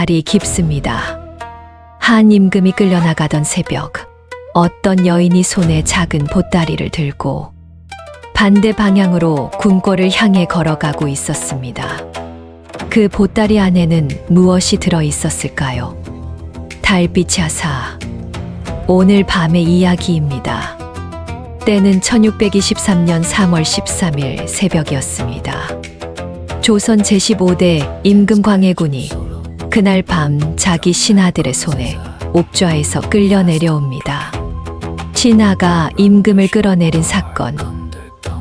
말이 깊습니다. 한 임금이 끌려나가던 새벽, 어떤 여인이 손에 작은 보따리를 들고 반대 방향으로 궁궐을 향해 걸어가고 있었습니다. 그 보따리 안에는 무엇이 들어 있었을까요? 달빛이 하사 오늘 밤의 이야기입니다. 때는 1623년 3월 13일 새벽이었습니다. 조선 제15대 임금 광해군이 그날 밤 자기 신하들의 손에 옥좌에서 끌려 내려옵니다. 신하가 임금을 끌어내린 사건,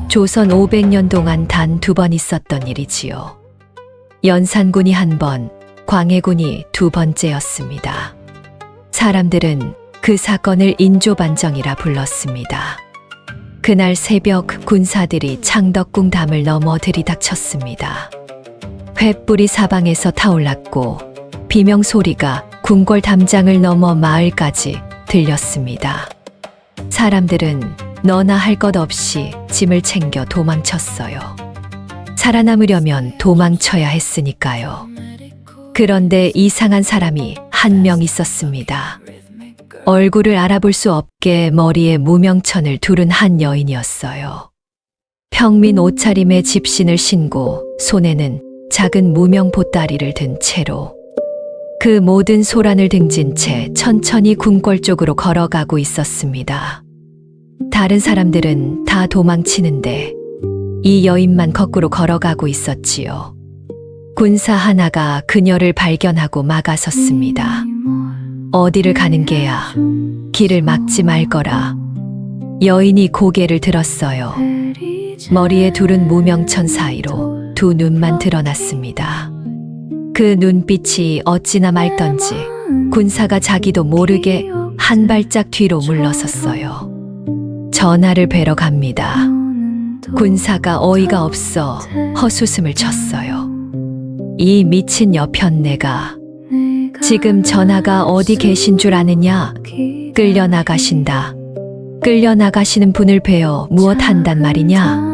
조선 500년 동안 단 2번 있었던 일이지요. 연산군이 1번, 광해군이 2번째였습니다. 사람들은 그 사건을 인조반정이라 불렀습니다. 그날 새벽 군사들이 창덕궁 담을 넘어 들이닥쳤습니다. 횃불이 사방에서 타올랐고 비명 소리가 궁궐 담장을 넘어 마을까지 들렸습니다. 사람들은 너나 할 것 없이 짐을 챙겨 도망쳤어요. 살아남으려면 도망쳐야 했으니까요. 그런데 이상한 사람이 한 명 있었습니다. 얼굴을 알아볼 수 없게 머리에 무명천을 두른 한 여인이었어요. 평민 옷차림의 집신을 신고 손에는 작은 무명 보따리를 든 채로 그 모든 소란을 등진 채 천천히 궁궐 쪽으로 걸어가고 있었습니다. 다른 사람들은 다 도망치는데 이 여인만 거꾸로 걸어가고 있었지요. 군사 하나가 그녀를 발견하고 막아섰습니다. 어디를 가는 게야? 길을 막지 말거라. 여인이 고개를 들었어요. 머리에 두른 무명천 사이로 두 눈만 드러났습니다. 그 눈빛이 어찌나 맑던지 군사가 자기도 모르게 한 발짝 뒤로 물러섰어요. 전하를 뵈러 갑니다. 군사가 어이가 없어 헛웃음을 쳤어요. 이 미친 여편네가 지금 전하가 어디 계신 줄 아느냐? 끌려나가신다. 끌려나가시는 분을 뵈어 무엇 한단 말이냐?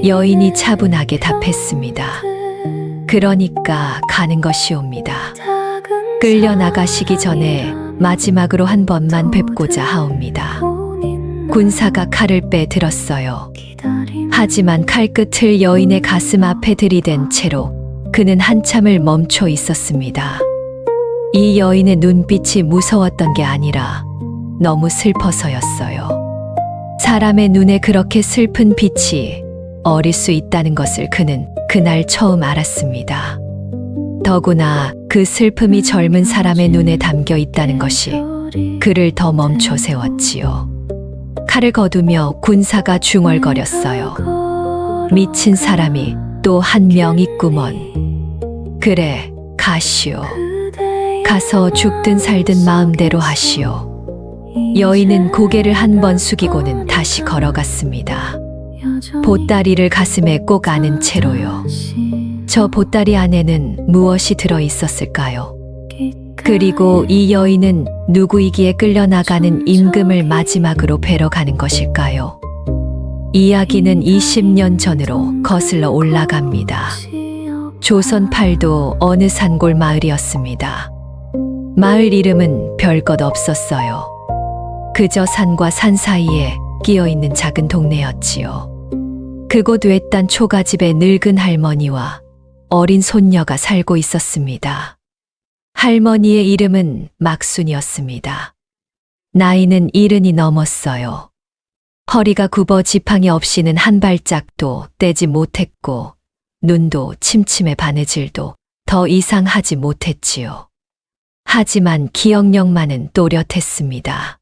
여인이 차분하게 답했습니다. 그러니까 가는 것이옵니다. 끌려나가시기 전에 마지막으로 한 번만 뵙고자 하옵니다. 군사가 칼을 빼 들었어요. 하지만 칼끝을 여인의 가슴 앞에 들이댄 채로 그는 한참을 멈춰 있었습니다. 이 여인의 눈빛이 무서웠던 게 아니라 너무 슬퍼서였어요. 사람의 눈에 그렇게 슬픈 빛이 어릴 수 있다는 것을 그는 그날 처음 알았습니다. 더구나 그 슬픔이 젊은 사람의 눈에 담겨 있다는 것이 그를 더 멈춰 세웠지요. 칼을 거두며 군사가 중얼거렸어요. 미친 사람이 또 한 명 있구먼. 그래, 가시오. 가서 죽든 살든 마음대로 하시오. 여인은 고개를 한 번 숙이고는 다시 걸어갔습니다. 보따리를 가슴에 꼭 안은 채로요. 저 보따리 안에는 무엇이 들어 있었을까요? 그리고 이 여인은 누구이기에 끌려나가는 임금을 마지막으로 뵈러 가는 것일까요? 이야기는 20년 전으로 거슬러 올라갑니다. 조선 8도 어느 산골 마을이었습니다. 마을 이름은 별것 없었어요. 그저 산과 산 사이에 끼어있는 작은 동네였지요. 그곳 외딴 초가집에 늙은 할머니와 어린 손녀가 살고 있었습니다. 할머니의 이름은 막순이었습니다. 나이는 70이 넘었어요. 허리가 굽어 지팡이 없이는 한 발짝도 떼지 못했고 눈도 침침해 바느질도 더 이상 하지 못했지요. 하지만 기억력만은 또렷했습니다.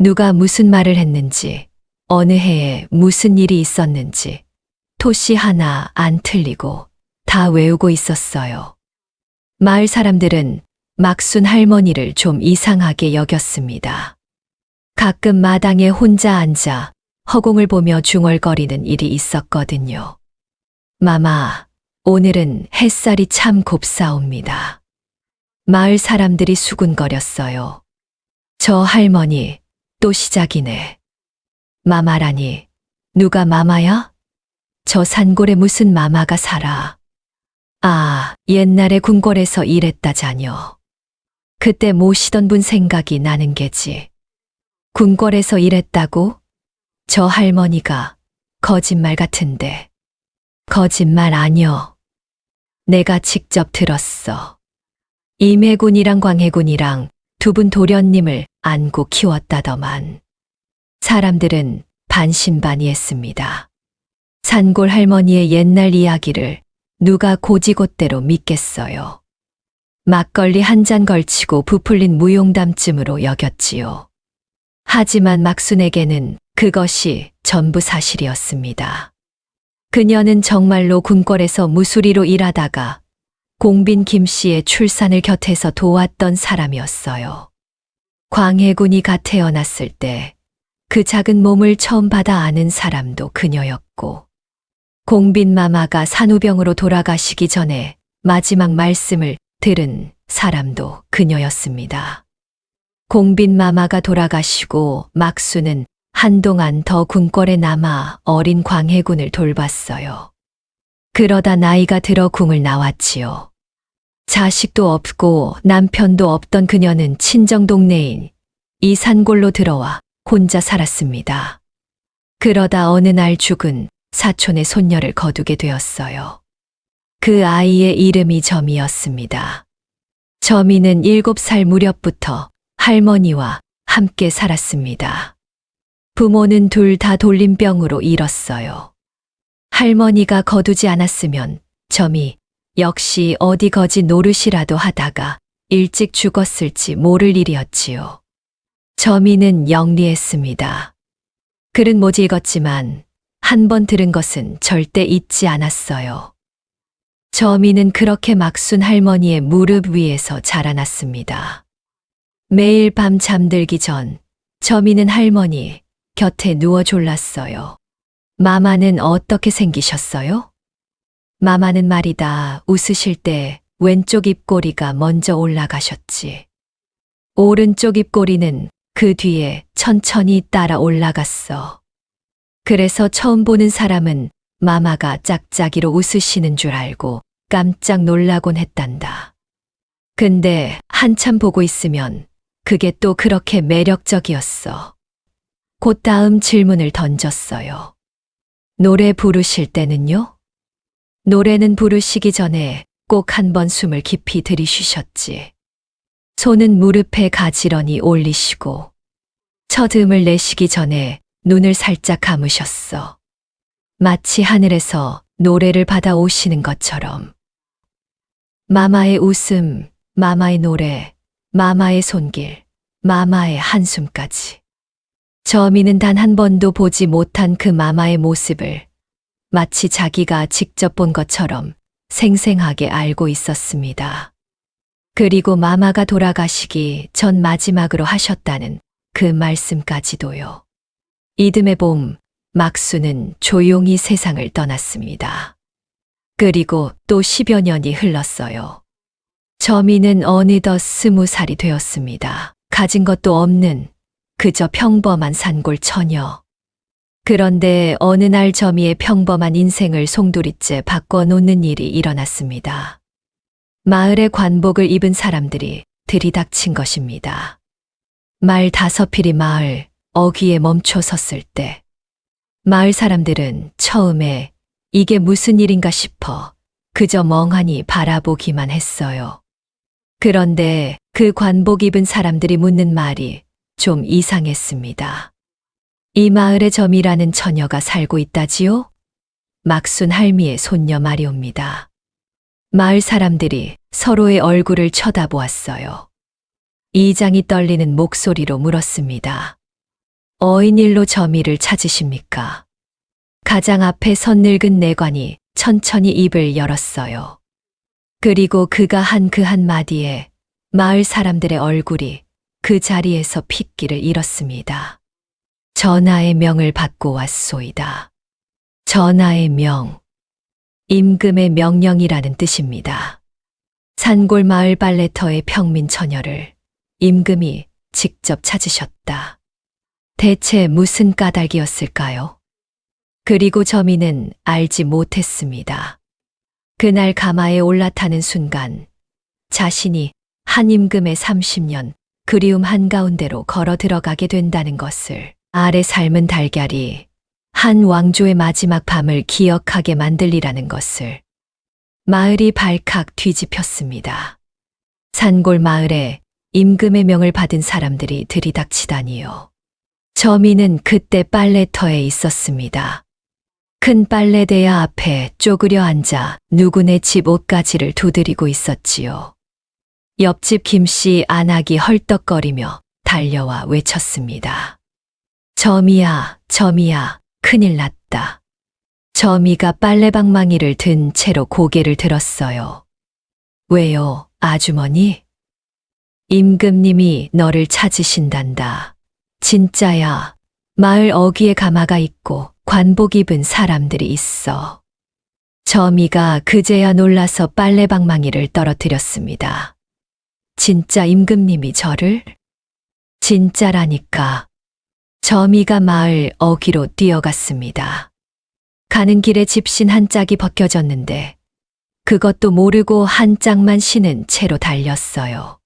누가 무슨 말을 했는지, 어느 해에 무슨 일이 있었는지 토시 하나 안 틀리고 다 외우고 있었어요. 마을 사람들은 막순 할머니를 좀 이상하게 여겼습니다. 가끔 마당에 혼자 앉아 허공을 보며 중얼거리는 일이 있었거든요. 마마, 오늘은 햇살이 참 곱사옵니다. 마을 사람들이 수군거렸어요. 저 할머니 또 시작이네. 마마라니, 누가 마마야? 저 산골에 무슨 마마가 살아. 아, 옛날에 궁궐에서 일했다자녀. 그때 모시던 분 생각이 나는 게지. 궁궐에서 일했다고? 저 할머니가 거짓말 같은데. 거짓말 아니여. 내가 직접 들었어. 임해군이랑 광해군이랑 두 분 도련님을 안고 키웠다더만. 사람들은 반신반의했습니다. 산골 할머니의 옛날 이야기를 누가 고지곳대로 믿겠어요. 막걸리 한 잔 걸치고 부풀린 무용담쯤으로 여겼지요. 하지만 막순에게는 그것이 전부 사실이었습니다. 그녀는 정말로 궁궐에서 무수리로 일하다가 공빈 김 씨의 출산을 곁에서 도왔던 사람이었어요. 광해군이 갓 태어났을 때 그 작은 몸을 처음 받아 아는 사람도 그녀였고, 공빈 마마가 산후병으로 돌아가시기 전에 마지막 말씀을 들은 사람도 그녀였습니다. 공빈 마마가 돌아가시고 막수는 한동안 더 궁궐에 남아 어린 광해군을 돌봤어요. 그러다 나이가 들어 궁을 나왔지요. 자식도 없고 남편도 없던 그녀는 친정 동네인 이 산골로 들어와 혼자 살았습니다. 그러다 어느 날 죽은 사촌의 손녀를 거두게 되었어요. 그 아이의 이름이 점이었습니다. 점이는 7살 무렵부터 할머니와 함께 살았습니다. 부모는 둘 다 돌림병으로 잃었어요. 할머니가 거두지 않았으면 점이 역시 어디 거지 노릇이라도 하다가 일찍 죽었을지 모를 일이었지요. 점이는 영리했습니다. 글은 못 읽었지만 한 번 들은 것은 절대 잊지 않았어요. 점이는 그렇게 막순 할머니의 무릎 위에서 자라났습니다. 매일 밤 잠들기 전 점이는 할머니 곁에 누워 졸랐어요. 마마는 어떻게 생기셨어요? 마마는 말이다, 웃으실 때 왼쪽 입꼬리가 먼저 올라가셨지. 오른쪽 입꼬리는 그 뒤에 천천히 따라 올라갔어. 그래서 처음 보는 사람은 마마가 짝짝이로 웃으시는 줄 알고 깜짝 놀라곤 했단다. 근데 한참 보고 있으면 그게 또 그렇게 매력적이었어. 곧 다음 질문을 던졌어요. 노래 부르실 때는요? 노래는 부르시기 전에 꼭 한 번 숨을 깊이 들이쉬셨지. 손은 무릎에 가지런히 올리시고 첫 음을 내쉬기 전에 눈을 살짝 감으셨어. 마치 하늘에서 노래를 받아오시는 것처럼. 마마의 웃음, 마마의 노래, 마마의 손길, 마마의 한숨까지. 점이는 단 한 번도 보지 못한 그 마마의 모습을 마치 자기가 직접 본 것처럼 생생하게 알고 있었습니다. 그리고 마마가 돌아가시기 전 마지막으로 하셨다는 그 말씀까지도요. 이듬해 봄, 막수는 조용히 세상을 떠났습니다. 그리고 또 10여 년이 흘렀어요. 점이는 어느덧 20살이 되었습니다. 가진 것도 없는 그저 평범한 산골 처녀. 그런데 어느 날 점이의 평범한 인생을 송두리째 바꿔놓는 일이 일어났습니다. 마을의 관복을 입은 사람들이 들이닥친 것입니다. 말 5필이 마을 어귀에 멈춰 섰을 때 마을 사람들은 처음에 이게 무슨 일인가 싶어 그저 멍하니 바라보기만 했어요. 그런데 그 관복 입은 사람들이 묻는 말이 좀 이상했습니다. 이 마을에 점이라는 처녀가 살고 있다지요? 막순 할미의 손녀 말이옵니다. 마을 사람들이 서로의 얼굴을 쳐다보았어요. 이장이 떨리는 목소리로 물었습니다. 어인일로 점이를 찾으십니까? 가장 앞에 선 늙은 내관이 천천히 입을 열었어요. 그리고 그가 한 그 한마디에 마을 사람들의 얼굴이 그 자리에서 핏기를 잃었습니다. 전하의 명을 받고 왔소이다. 전하의 명. 임금의 명령이라는 뜻입니다. 산골 마을 발레터의 평민 처녀를 임금이 직접 찾으셨다. 대체 무슨 까닭이었을까요? 그리고 점이는 알지 못했습니다. 그날 가마에 올라타는 순간 자신이 한 임금의 30년 그리움 한가운데로 걸어 들어가게 된다는 것을, 아래 삶은 달걀이 한 왕조의 마지막 밤을 기억하게 만들리라는 것을. 마을이 발칵 뒤집혔습니다. 산골 마을에 임금의 명을 받은 사람들이 들이닥치다니요. 저미는 그때 빨래터에 있었습니다. 큰 빨래대야 앞에 쪼그려 앉아 누구네 집 옷가지를 두드리고 있었지요. 옆집 김씨 안악이 헐떡거리며 달려와 외쳤습니다. 저미야, 저미야, 큰일 났다. 저미가 빨래방망이를 든 채로 고개를 들었어요. 왜요, 아주머니? 임금님이 너를 찾으신단다. 진짜야. 마을 어귀에 가마가 있고 관복 입은 사람들이 있어. 저미가 그제야 놀라서 빨래방망이를 떨어뜨렸습니다. 진짜 임금님이 저를? 진짜라니까. 저미가 마을 어귀로 뛰어갔습니다. 가는 길에 집신 한 짝이 벗겨졌는데 그것도 모르고 한 짝만 신은 채로 달렸어요.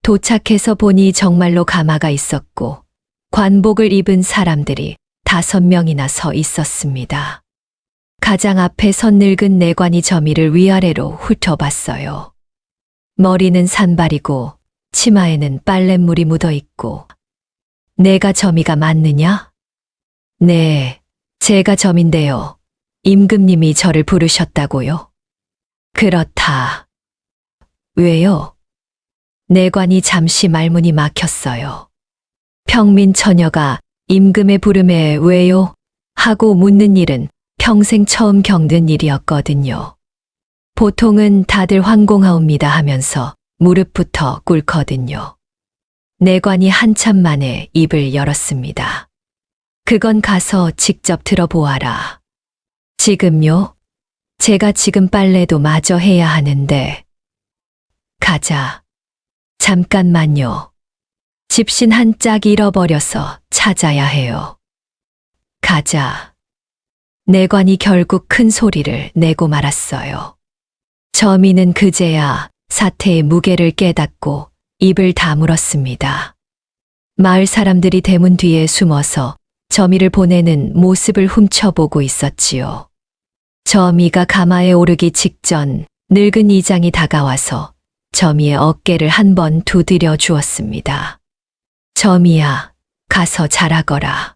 도착해서 보니 정말로 가마가 있었고 관복을 입은 사람들이 5명이나 서 있었습니다. 가장 앞에 선 늙은 내관이 저미를 위아래로 훑어봤어요. 머리는 산발이고 치마에는 빨랫물이 묻어 있고. 내가 저미가 맞느냐? 네, 제가 저민데요. 임금님이 저를 부르셨다고요? 그렇다. 왜요? 내관이 잠시 말문이 막혔어요. 평민 처녀가 임금의 부름에 왜요? 하고 묻는 일은 평생 처음 겪는 일이었거든요. 보통은 다들 황공하옵니다 하면서 무릎부터 꿇거든요. 내관이 한참 만에 입을 열었습니다. 그건 가서 직접 들어보아라. 지금요? 제가 지금 빨래도 마저 해야 하는데. 가자. 잠깐만요. 집신 한 짝 잃어버려서 찾아야 해요. 가자. 내관이 결국 큰 소리를 내고 말았어요. 저미는 그제야 사태의 무게를 깨닫고 입을 다물었습니다. 마을 사람들이 대문 뒤에 숨어서 저미를 보내는 모습을 훔쳐보고 있었지요. 저미가 가마에 오르기 직전 늙은 이장이 다가와서 저미의 어깨를 한 번 두드려 주었습니다. 저미야, 가서 잘하거라.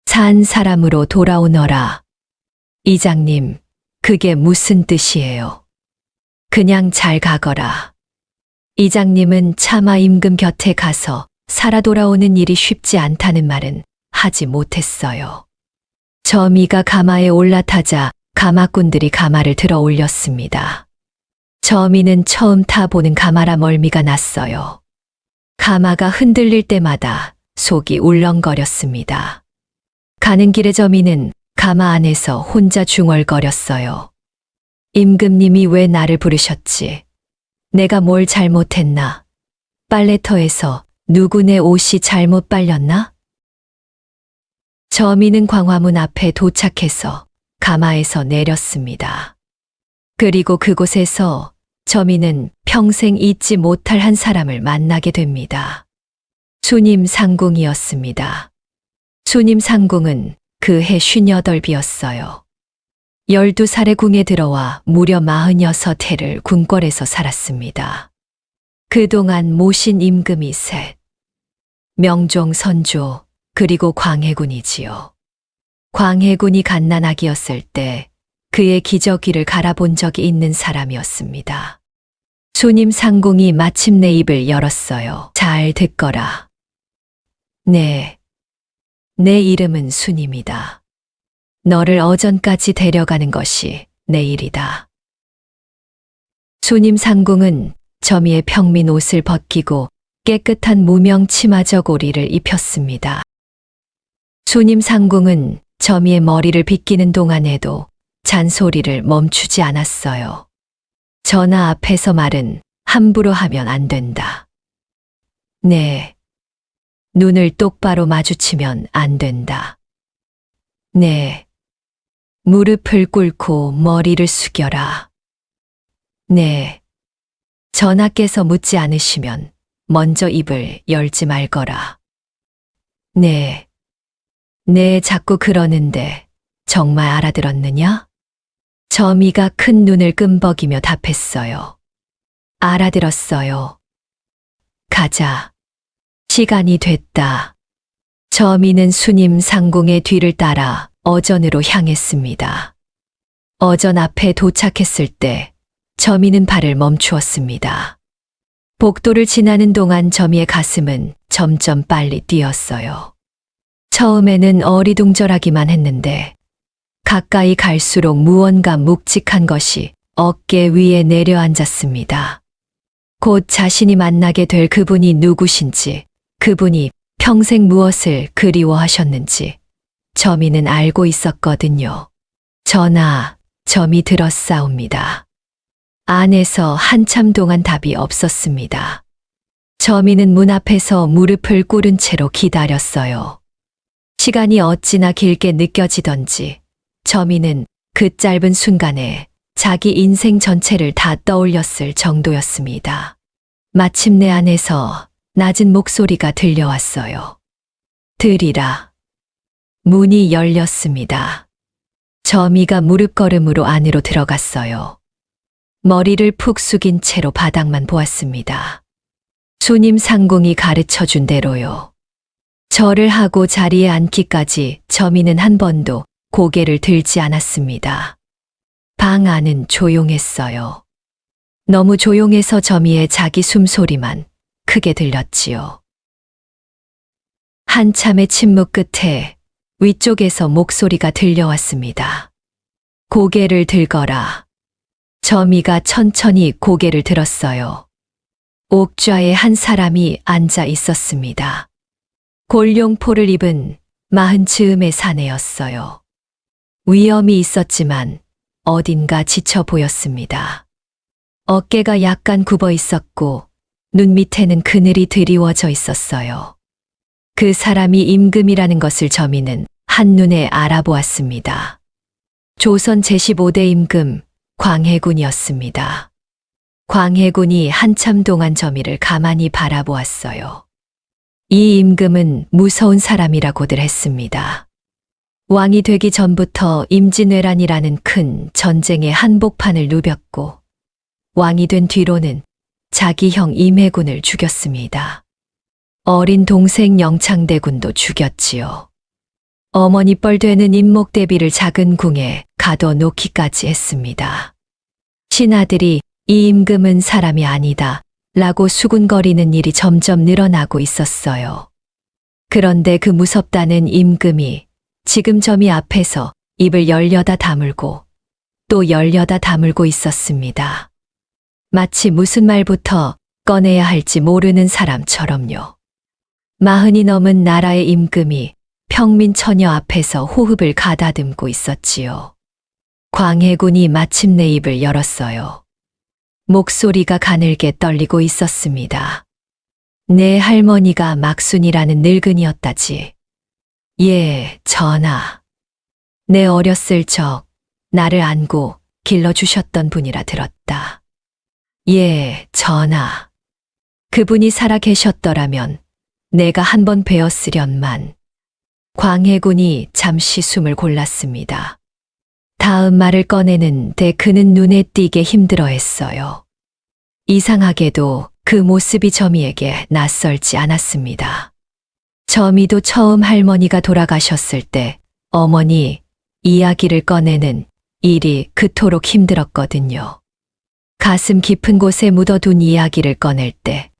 산 사람으로 돌아오너라. 이장님, 그게 무슨 뜻이에요? 그냥 잘 가거라. 이장님은 차마 임금 곁에 가서 살아 돌아오는 일이 쉽지 않다는 말은 하지 못했어요. 저미가 가마에 올라타자 가마꾼들이 가마를 들어 올렸습니다. 저미는 처음 타보는 가마라 멀미가 났어요. 가마가 흔들릴 때마다 속이 울렁거렸습니다. 가는 길에 저미는 가마 안에서 혼자 중얼거렸어요. 임금님이 왜 나를 부르셨지? 내가 뭘 잘못했나? 빨래터에서 누구네 옷이 잘못 빨렸나? 저미는 광화문 앞에 도착해서 가마에서 내렸습니다. 그리고 그곳에서 저미는 평생 잊지 못할 한 사람을 만나게 됩니다. 수님 상궁이었습니다. 수님 상궁은 그해 58이었어요. 12살에 궁에 들어와 무려 46해를 궁궐에서 살았습니다. 그동안 모신 임금이 셋, 명종, 선조, 그리고 광해군이지요. 광해군이 갓난아기였을 때 그의 기저귀를 갈아본 적이 있는 사람이었습니다. 수님 상궁이 마침내 입을 열었어요. 잘 듣거라. 네, 내 이름은 수님이다. 너를 어전까지 데려가는 것이 내 일이다. 수님 상궁은 저미의 평민 옷을 벗기고 깨끗한 무명 치마 저고리를 입혔습니다. 수님 상궁은 저미의 머리를 빗기는 동안에도 잔소리를 멈추지 않았어요. 전하 앞에서 말은 함부로 하면 안 된다. 네. 눈을 똑바로 마주치면 안 된다. 네. 무릎을 꿇고 머리를 숙여라. 네. 전하께서 묻지 않으시면 먼저 입을 열지 말거라. 네. 네, 자꾸 그러는데 정말 알아들었느냐? 저미가 큰 눈을 끔벅이며 답했어요. 알아들었어요. 가자. 시간이 됐다. 저미는 수님 상공의 뒤를 따라 어전으로 향했습니다. 어전 앞에 도착했을 때 저미는 발을 멈추었습니다. 복도를 지나는 동안 저미의 가슴은 점점 빨리 뛰었어요. 처음에는 어리둥절하기만 했는데 가까이 갈수록 무언가 묵직한 것이 어깨 위에 내려앉았습니다. 곧 자신이 만나게 될 그분이 누구신지, 그분이 평생 무엇을 그리워하셨는지 저미는 알고 있었거든요. 전하, 저미 들었사옵니다. 안에서 한참 동안 답이 없었습니다. 저미는 문 앞에서 무릎을 꿇은 채로 기다렸어요. 시간이 어찌나 길게 느껴지던지 저미는 그 짧은 순간에 자기 인생 전체를 다 떠올렸을 정도였습니다. 마침내 안에서 낮은 목소리가 들려왔어요. 들이라. 문이 열렸습니다. 저미가 무릎걸음으로 안으로 들어갔어요. 머리를 푹 숙인 채로 바닥만 보았습니다. 수님 상공이 가르쳐준 대로요. 절을 하고 자리에 앉기까지 저미는 한 번도 고개를 들지 않았습니다. 방 안은 조용했어요. 너무 조용해서 저미의 자기 숨소리만 크게 들렸지요. 한참의 침묵 끝에 위쪽에서 목소리가 들려왔습니다. 고개를 들거라. 저미가 천천히 고개를 들었어요. 옥좌에 한 사람이 앉아 있었습니다. 골룡포를 입은 40즈음의 사내였어요. 위험이 있었지만 어딘가 지쳐 보였습니다. 어깨가 약간 굽어 있었고 눈 밑에는 그늘이 드리워져 있었어요. 그 사람이 임금이라는 것을 저미는 한눈에 알아보았습니다. 조선 제15대 임금 광해군이었습니다. 광해군이 한참 동안 저미를 가만히 바라보았어요. 이 임금은 무서운 사람이라고들 했습니다. 왕이 되기 전부터 임진왜란이라는 큰 전쟁의 한복판을 누볐고 왕이 된 뒤로는 자기 형 임해군을 죽였습니다. 어린 동생 영창대군도 죽였지요. 어머니 뻘되는 임목대비를 작은 궁에 가둬놓기까지 했습니다. 신하들이 이 임금은 사람이 아니다 라고 수군거리는 일이 점점 늘어나고 있었어요. 그런데 그 무섭다는 임금이 지금 저미 앞에서 입을 열려다 다물고 또 열려다 다물고 있었습니다. 마치 무슨 말부터 꺼내야 할지 모르는 사람처럼요. 40이 넘은 나라의 임금이 평민 처녀 앞에서 호흡을 가다듬고 있었지요. 광해군이 마침내 입을 열었어요. 목소리가 가늘게 떨리고 있었습니다. 내 할머니가 막순이라는 늙은이였다지. 예, 전하. 내 어렸을 적 나를 안고 길러주셨던 분이라 들었다. 예, 전하. 그분이 살아 계셨더라면 내가 한번 뵈었으련만. 광해군이 잠시 숨을 골랐습니다. 다음 말을 꺼내는데 그는 눈에 띄게 힘들어했어요. 이상하게도 그 모습이 저미에게 낯설지 않았습니다. 저미도 처음 할머니가 돌아가셨을 때 어머니 이야기를 꺼내는 일이 그토록 힘들었거든요. 가슴 깊은 곳에 묻어둔 이야기를 꺼낼 때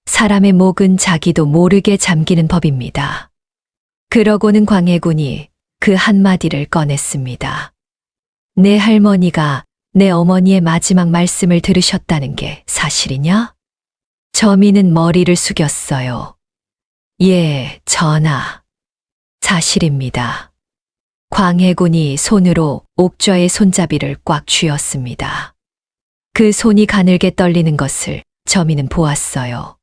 사람의 목은 자기도 모르게 잠기는 법입니다. 그러고는 광해군이 그 한마디를 꺼냈습니다. 내 할머니가 내 어머니의 마지막 말씀을 들으셨다는 게 사실이냐? 저미는 머리를 숙였어요. 예, 전하. 사실입니다. 광해군이 손으로 옥좌의 손잡이를 꽉 쥐었습니다. 그 손이 가늘게 떨리는 것을 저미는 보았어요.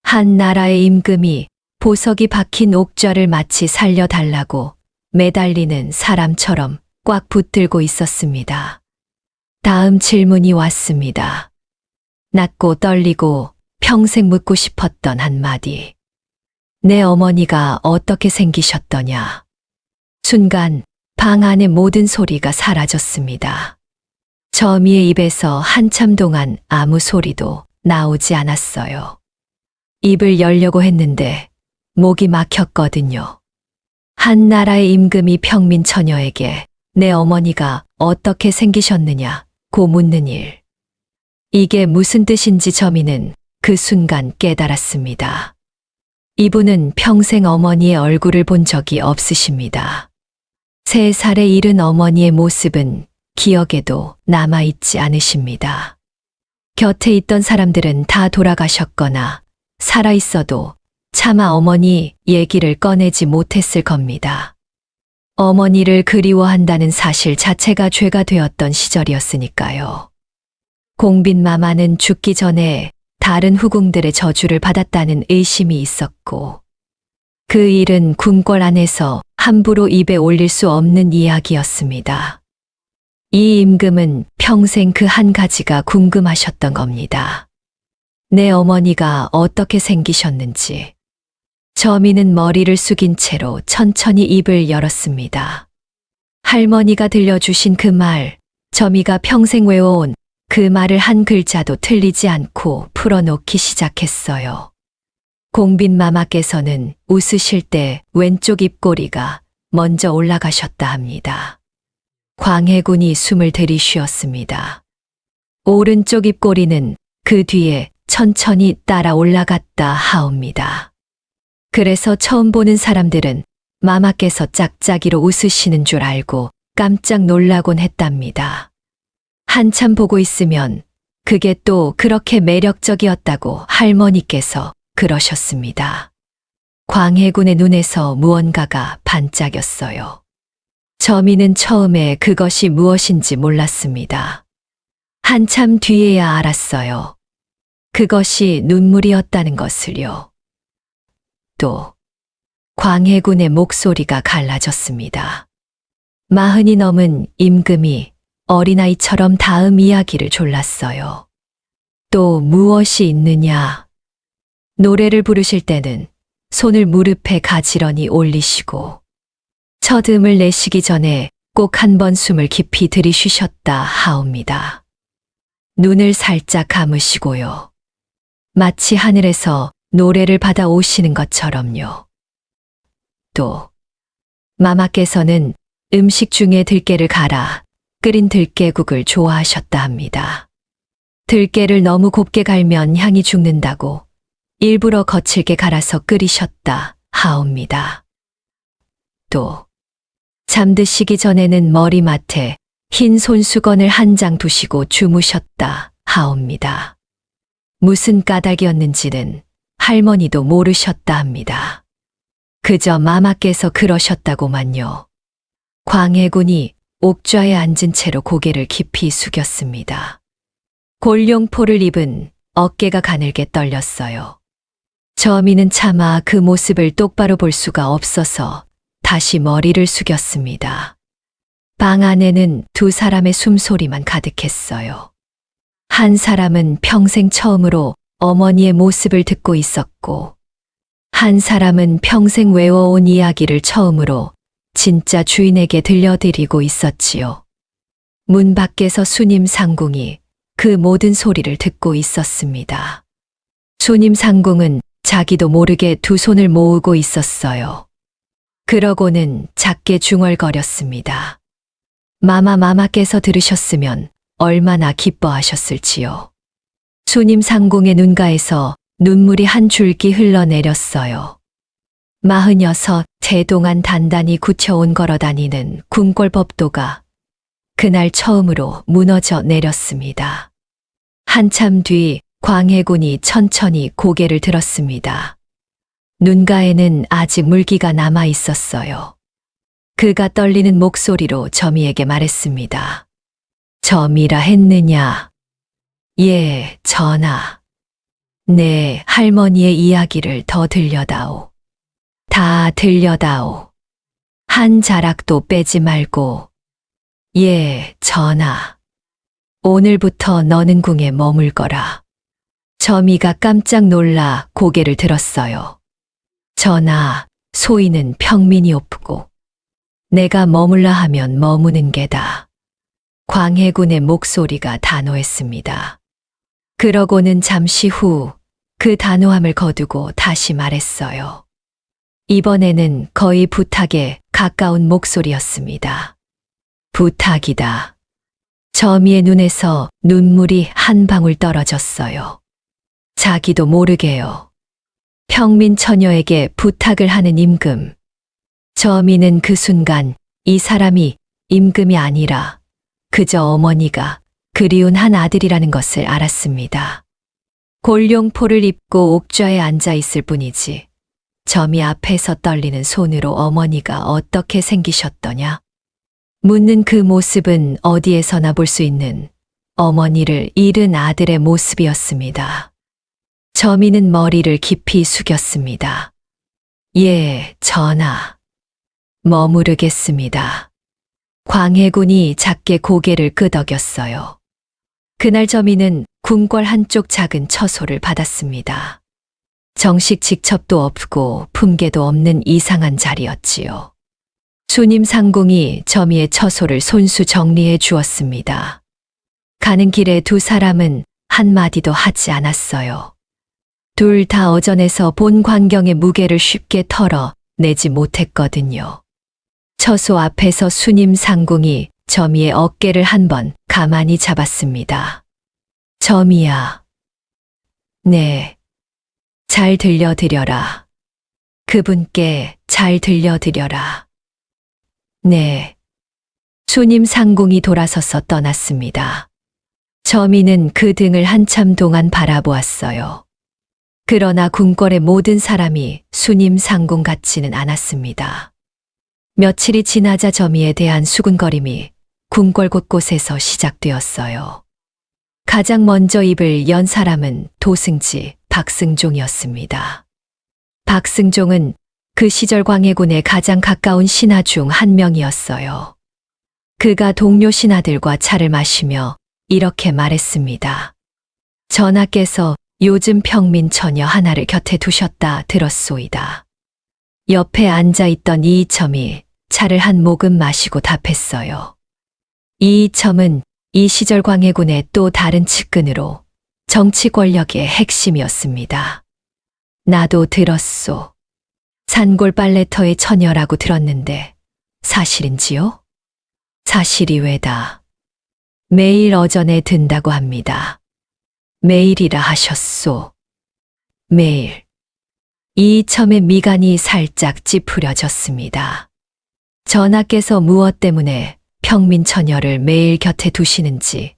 한 나라의 임금이 보석이 박힌 옥좌를 마치 살려달라고 매달리는 사람처럼 꽉 붙들고 있었습니다. 다음 질문이 왔습니다. 낮고 떨리고 평생 묻고 싶었던 한마디. 내 어머니가 어떻게 생기셨더냐? 순간 방 안의 모든 소리가 사라졌습니다. 저미의 입에서 한참 동안 아무 소리도 나오지 않았어요. 입을 열려고 했는데 목이 막혔거든요. 한 나라의 임금이 평민 처녀에게 내 어머니가 어떻게 생기셨느냐고 묻는 일. 이게 무슨 뜻인지 저미는 그 순간 깨달았습니다. 이분은 평생 어머니의 얼굴을 본 적이 없으십니다. 3살에 이른 어머니의 모습은 기억에도 남아있지 않으십니다. 곁에 있던 사람들은 다 돌아가셨거나 살아있어도 차마 어머니 얘기를 꺼내지 못했을 겁니다. 어머니를 그리워한다는 사실 자체가 죄가 되었던 시절이었으니까요. 공빈마마는 죽기 전에 다른 후궁들의 저주를 받았다는 의심이 있었고, 그 일은 궁궐 안에서 함부로 입에 올릴 수 없는 이야기였습니다. 이 임금은 평생 그 한 가지가 궁금하셨던 겁니다. 내 어머니가 어떻게 생기셨는지. 저미는 머리를 숙인 채로 천천히 입을 열었습니다. 할머니가 들려주신 그 말, 저미가 평생 외워온 그 말을 한 글자도 틀리지 않고 풀어놓기 시작했어요. 공빈마마께서는 웃으실 때 왼쪽 입꼬리가 먼저 올라가셨다 합니다. 광해군이 숨을 들이쉬었습니다. 오른쪽 입꼬리는 그 뒤에 천천히 따라 올라갔다 하옵니다. 그래서 처음 보는 사람들은 마마께서 짝짝이로 웃으시는 줄 알고 깜짝 놀라곤 했답니다. 한참 보고 있으면 그게 또 그렇게 매력적이었다고 할머니께서 그러셨습니다. 광해군의 눈에서 무언가가 반짝였어요. 저미는 처음에 그것이 무엇인지 몰랐습니다. 한참 뒤에야 알았어요. 그것이 눈물이었다는 것을요. 또 광해군의 목소리가 갈라졌습니다. 40이 넘은 임금이 어린아이처럼 다음 이야기를 졸랐어요. 또 무엇이 있느냐? 노래를 부르실 때는 손을 무릎에 가지런히 올리시고 첫 음을 내쉬기 전에 꼭 한 번 숨을 깊이 들이쉬셨다 하옵니다. 눈을 살짝 감으시고요. 마치 하늘에서 노래를 받아 오시는 것처럼요. 또 마마께서는 음식 중에 들깨를 갈아 끓인 들깨국을 좋아하셨다 합니다. 들깨를 너무 곱게 갈면 향이 죽는다고 일부러 거칠게 갈아서 끓이셨다 하옵니다. 또 잠드시기 전에는 머리맡에 흰 손수건을 한 장 두시고 주무셨다 하옵니다. 무슨 까닭이었는지는 할머니도 모르셨다 합니다. 그저 마마께서 그러셨다고만요. 광해군이 옥좌에 앉은 채로 고개를 깊이 숙였습니다. 골룡포를 입은 어깨가 가늘게 떨렸어요. 저미는 차마 그 모습을 똑바로 볼 수가 없어서 다시 머리를 숙였습니다. 방 안에는 2 사람의 숨소리만 가득했어요. 한 사람은 평생 처음으로 어머니의 모습을 듣고 있었고, 한 사람은 평생 외워온 이야기를 처음으로 진짜 주인에게 들려드리고 있었지요. 문 밖에서 수님 상궁이 그 모든 소리를 듣고 있었습니다. 수님 상궁은 자기도 모르게 2 손을 모으고 있었어요. 그러고는 작게 중얼거렸습니다. 마마께서 들으셨으면 얼마나 기뻐하셨을지요. 수님 상궁의 눈가에서 눈물이 한 줄기 흘러내렸어요. 46 대동안 단단히 굳혀온 걸어다니는 궁궐 법도가 그날 처음으로 무너져 내렸습니다. 한참 뒤 광해군이 천천히 고개를 들었습니다. 눈가에는 아직 물기가 남아 있었어요. 그가 떨리는 목소리로 저미에게 말했습니다. 저미라 했느냐? 예, 전하. 네, 할머니의 이야기를 더 들려다오. 다 들려다오. 한 자락도 빼지 말고. 예, 전하. 오늘부터 너는 궁에 머물거라. 점이가 깜짝 놀라 고개를 들었어요. 전하, 소인은 평민이 없고 내가 머물라 하면 머무는 게다. 광해군의 목소리가 단호했습니다. 그러고는 잠시 후 그 단호함을 거두고 다시 말했어요. 이번에는 거의 부탁에 가까운 목소리였습니다. 부탁이다. 점이의 눈에서 눈물이 한 방울 떨어졌어요. 자기도 모르게요. 평민 처녀에게 부탁을 하는 임금. 점이는 그 순간 이 사람이 임금이 아니라 그저 어머니가 그리운 한 아들이라는 것을 알았습니다. 골룡포를 입고 옥좌에 앉아 있을 뿐이지 점이 앞에서 떨리는 손으로 어머니가 어떻게 생기셨더냐? 묻는 그 모습은 어디에서나 볼 수 있는 어머니를 잃은 아들의 모습이었습니다. 점이는 머리를 깊이 숙였습니다. 예, 전하. 머무르겠습니다. 광해군이 작게 고개를 끄덕였어요. 그날 점이는 궁궐 한쪽 작은 처소를 받았습니다. 정식 직첩도 없고 품계도 없는 이상한 자리였지요. 수님 상궁이 점이의 처소를 손수 정리해 주었습니다. 가는 길에 두 사람은 한마디도 하지 않았어요. 둘 다 어전에서 본 광경의 무게를 쉽게 털어내지 못했거든요. 처소 앞에서 수님 상궁이 점이의 어깨를 한번 가만히 잡았습니다. 점이야. 네. 잘 들려드려라. 그분께 잘 들려드려라. 네. 수님 상궁이 돌아서서 떠났습니다. 점이는 그 등을 한참 동안 바라보았어요. 그러나 궁궐의 모든 사람이 수님 상궁 같지는 않았습니다. 며칠이 지나자 점이에 대한 수군거림이 궁궐 곳곳에서 시작되었어요. 가장 먼저 입을 연 사람은 도승지 박승종이었습니다. 박승종은 그 시절 광해군의 가장 가까운 신하 중 한 명이었어요. 그가 동료 신하들과 차를 마시며 이렇게 말했습니다. 전하께서 요즘 평민 처녀 하나를 곁에 두셨다 들었소이다. 옆에 앉아있던 이이첨이 차를 한 모금 마시고 답했어요. 이이첨은 이 시절 광해군의 또 다른 측근으로 정치 권력의 핵심이었습니다. 나도 들었소. 산골 빨래터의 처녀라고 들었는데 사실인지요? 사실이 왜다. 매일 어전에 든다고 합니다. 매일이라 하셨소. 매일. 이이첨의 미간이 살짝 찌푸려졌습니다. 전하께서 무엇 때문에 평민 처녀를 매일 곁에 두시는지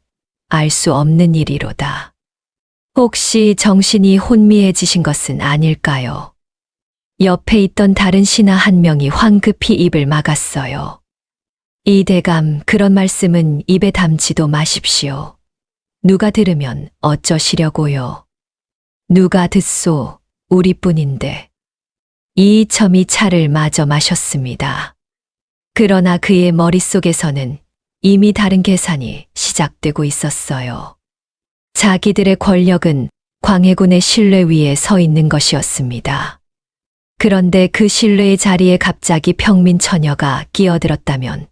알 수 없는 일이로다. 혹시 정신이 혼미해지신 것은 아닐까요? 옆에 있던 다른 신하 한 명이 황급히 입을 막았어요. 이 대감, 그런 말씀은 입에 담지도 마십시오. 누가 들으면 어쩌시려고요. 누가 듣소, 우리뿐인데. 이이첨이 차를 마저 마셨습니다. 그러나 그의 머릿속에서는 이미 다른 계산이 시작되고 있었어요. 자기들의 권력은 광해군의 신뢰 위에 서 있는 것이었습니다. 그런데 그 신뢰의 자리에 갑자기 평민 처녀가 끼어들었다면,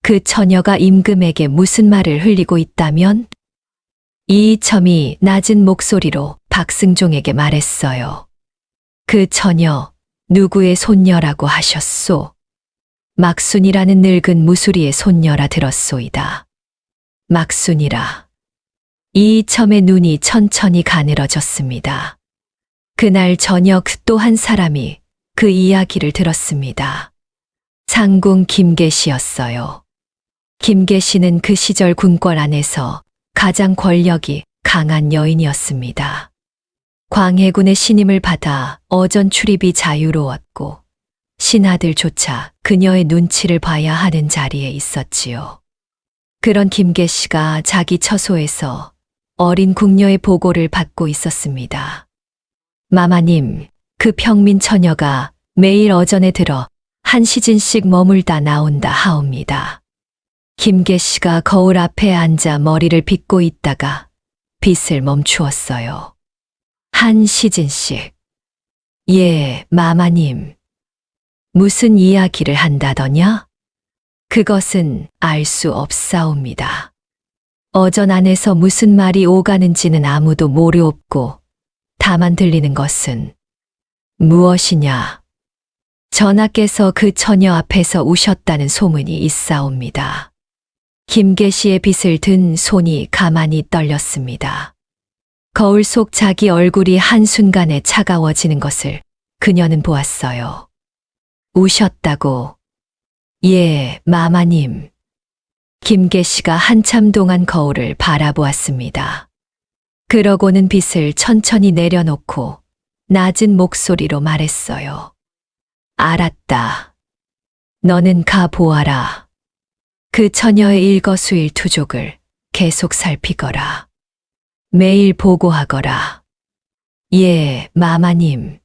그 처녀가 임금에게 무슨 말을 흘리고 있다면? 이이첨이 낮은 목소리로 박승종에게 말했어요. 그 처녀 누구의 손녀라고 하셨소? 막순이라는 늙은 무수리의 손녀라 들었소이다. 막순이라. 이이첨의 눈이 천천히 가늘어졌습니다. 그날 저녁 또 한 사람이 그 이야기를 들었습니다. 상궁 김계시였어요. 김계시는 그 시절 궁궐 안에서 가장 권력이 강한 여인이었습니다. 광해군의 신임을 받아 어전 출입이 자유로웠고 신하들조차 그녀의 눈치를 봐야 하는 자리에 있었지요. 그런 김계시가 자기 처소에서 어린 궁녀의 보고를 받고 있었습니다. 마마님, 그 평민 처녀가 매일 어전에 들어 한 시즌씩 머물다 나온다 하옵니다. 김계 씨가 거울 앞에 앉아 머리를 빗고 있다가 빗을 멈추었어요. 한시진씩. 예, 마마님. 무슨 이야기를 한다더냐? 그것은 알 수 없사옵니다. 어전 안에서 무슨 말이 오가는지는 아무도 모르옵고 다만 들리는 것은 무엇이냐? 전하께서 그 처녀 앞에서 우셨다는 소문이 있사옵니다. 김계 씨의 빗을 든 손이 가만히 떨렸습니다. 거울 속 자기 얼굴이 한순간에 차가워지는 것을 그녀는 보았어요. 우셨다고. 예, 마마님. 김계 씨가 한참 동안 거울을 바라보았습니다. 그러고는 빗을 천천히 내려놓고 낮은 목소리로 말했어요. 알았다. 너는 가보아라. 그 처녀의 일거수일투족을 계속 살피거라. 매일 보고하거라. 예, 마마님.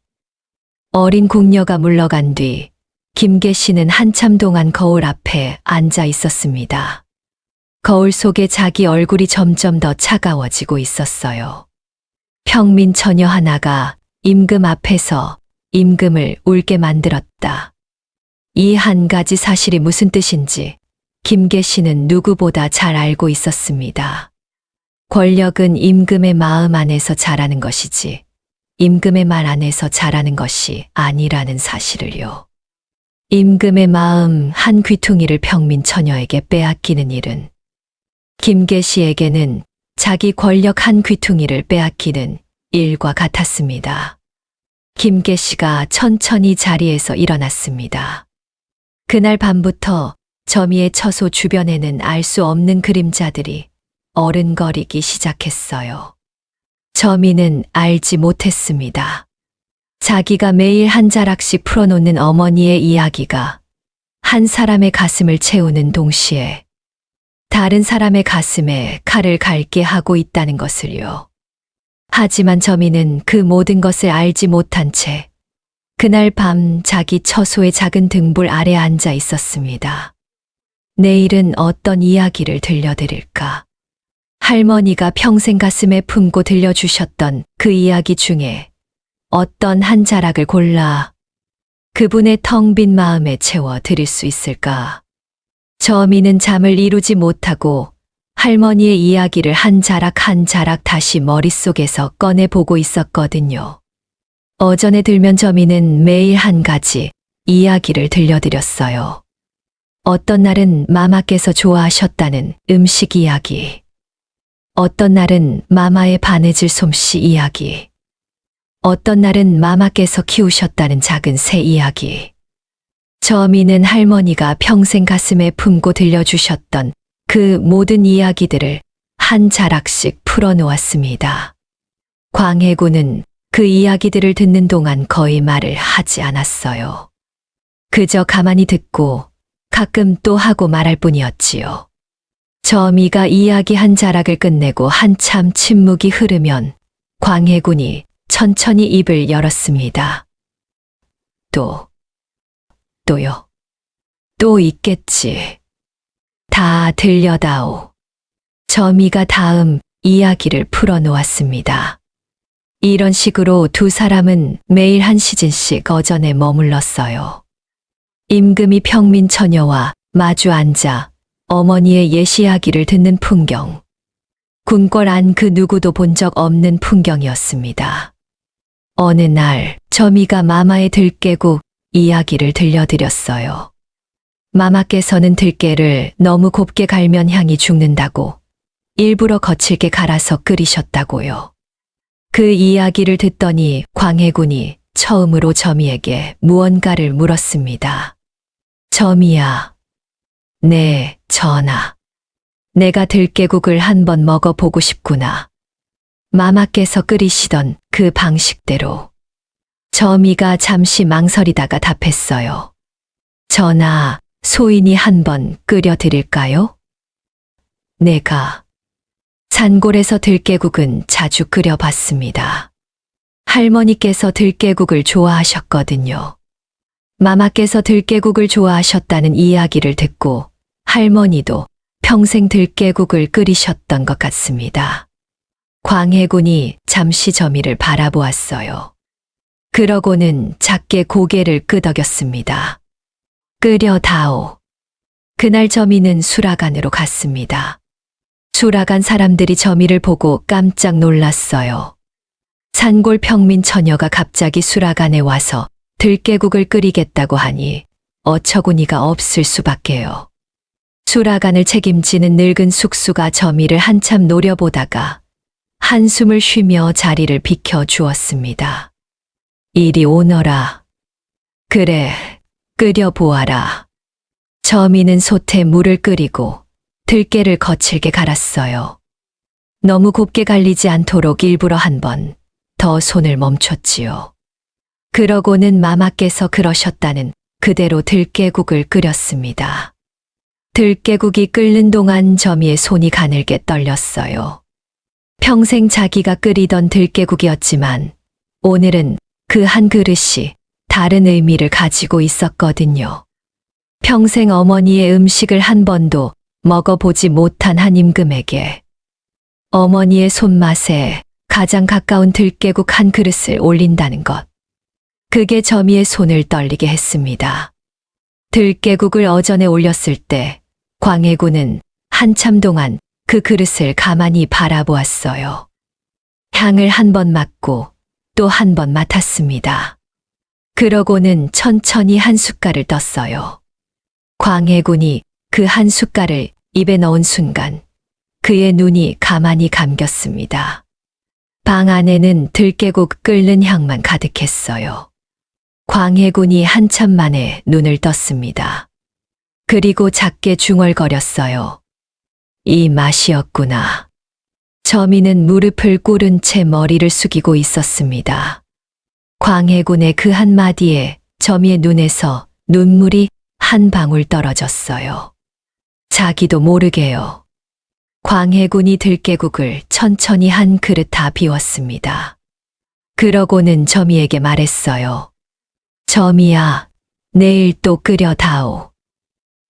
어린 궁녀가 물러간 뒤 김계 씨는 한참 동안 거울 앞에 앉아 있었습니다. 거울 속에 자기 얼굴이 점점 더 차가워지고 있었어요. 평민 처녀 하나가 임금 앞에서 임금을 울게 만들었다. 이 한 가지 사실이 무슨 뜻인지 김계 씨는 누구보다 잘 알고 있었습니다. 권력은 임금의 마음 안에서 자라는 것이지 임금의 말 안에서 자라는 것이 아니라는 사실을요. 임금의 마음 한 귀퉁이를 평민 처녀에게 빼앗기는 일은 김계 씨에게는 자기 권력 한 귀퉁이를 빼앗기는 일과 같았습니다. 김계 씨가 천천히 자리에서 일어났습니다. 그날 밤부터 점이의 처소 주변에는 알 수 없는 그림자들이 어른거리기 시작했어요. 점이는 알지 못했습니다. 자기가 매일 한 자락씩 풀어놓는 어머니의 이야기가 한 사람의 가슴을 채우는 동시에 다른 사람의 가슴에 칼을 갈게 하고 있다는 것을요. 하지만 점이는 그 모든 것을 알지 못한 채 그날 밤 자기 처소의 작은 등불 아래 앉아 있었습니다. 내일은 어떤 이야기를 들려드릴까? 할머니가 평생 가슴에 품고 들려주셨던 그 이야기 중에 어떤 한 자락을 골라 그분의 텅 빈 마음에 채워 드릴 수 있을까? 점이는 잠을 이루지 못하고 할머니의 이야기를 한 자락 한 자락 다시 머릿속에서 꺼내보고 있었거든요. 어전에 들면 점이는 매일 한 가지 이야기를 들려드렸어요. 어떤 날은 마마께서 좋아하셨다는 음식 이야기, 어떤 날은 마마의 바느질 솜씨 이야기, 어떤 날은 마마께서 키우셨다는 작은 새 이야기. 점이는 할머니가 평생 가슴에 품고 들려주셨던 그 모든 이야기들을 한 자락씩 풀어놓았습니다. 광해군은 그 이야기들을 듣는 동안 거의 말을 하지 않았어요. 그저 가만히 듣고 가끔 또 하고 말할 뿐이었지요. 점이가 이야기 한 자락을 끝내고 한참 침묵이 흐르면 광해군이 천천히 입을 열었습니다. 또요. 또 있겠지. 다 들려다오. 점이가 다음 이야기를 풀어놓았습니다. 이런 식으로 두 사람은 매일 한 시즌씩 어전에 머물렀어요. 임금이 평민 처녀와 마주 앉아 어머니의 옛 이야기를 듣는 풍경. 궁궐 안 그 누구도 본 적 없는 풍경이었습니다. 어느 날 점이가 마마의 들깨국 이야기를 들려드렸어요. 마마께서는 들깨를 너무 곱게 갈면 향이 죽는다고 일부러 거칠게 갈아서 끓이셨다고요. 그 이야기를 듣더니 광해군이 처음으로 점이에게 무언가를 물었습니다. 점이야. 네, 전하. 내가 들깨국을 한번 먹어보고 싶구나. 마마께서 끓이시던 그 방식대로. 점이가 잠시 망설이다가 답했어요. 전하, 소인이 한번 끓여드릴까요? 내가 산골에서 들깨국은 자주 끓여봤습니다. 할머니께서 들깨국을 좋아하셨거든요. 마마께서 들깨국을 좋아하셨다는 이야기를 듣고 할머니도 평생 들깨국을 끓이셨던 것 같습니다. 광해군이 잠시 저미를 바라보았어요. 그러고는 작게 고개를 끄덕였습니다. 끓여다오. 그날 저미는 수라간으로 갔습니다. 수라간 사람들이 저미를 보고 깜짝 놀랐어요. 산골 평민 처녀가 갑자기 수라간에 와서 들깨국을 끓이겠다고 하니 어처구니가 없을 수밖에요. 수라간을 책임지는 늙은 숙수가 저미를 한참 노려보다가 한숨을 쉬며 자리를 비켜주었습니다. 이리 오너라. 그래, 끓여보아라. 저미는 솥에 물을 끓이고 들깨를 거칠게 갈았어요. 너무 곱게 갈리지 않도록 일부러 한 번 더 손을 멈췄지요. 그러고는 마마께서 그러셨다는 그대로 들깨국을 끓였습니다. 들깨국이 끓는 동안 저미의 손이 가늘게 떨렸어요. 평생 자기가 끓이던 들깨국이었지만 오늘은 그 한 그릇이 다른 의미를 가지고 있었거든요. 평생 어머니의 음식을 한 번도 먹어보지 못한 한 임금에게 어머니의 손맛에 가장 가까운 들깨국 한 그릇을 올린다는 것. 그게 저미의 손을 떨리게 했습니다. 들깨국을 어전에 올렸을 때 광해군은 한참 동안 그 그릇을 가만히 바라보았어요. 향을 한 번 맡고 또 한 번 맡았습니다. 그러고는 천천히 한 숟갈을 떴어요. 광해군이 그 한 숟갈을 입에 넣은 순간 그의 눈이 가만히 감겼습니다. 방 안에는 들깨국 끓는 향만 가득했어요. 광해군이 한참 만에 눈을 떴습니다. 그리고 작게 중얼거렸어요. 이 맛이었구나. 저미는 무릎을 꿇은 채 머리를 숙이고 있었습니다. 광해군의 그 한마디에 저미의 눈에서 눈물이 한 방울 떨어졌어요. 자기도 모르게요. 광해군이 들깨국을 천천히 한 그릇 다 비웠습니다. 그러고는 저미에게 말했어요. 저미야, 내일 또 끓여다오.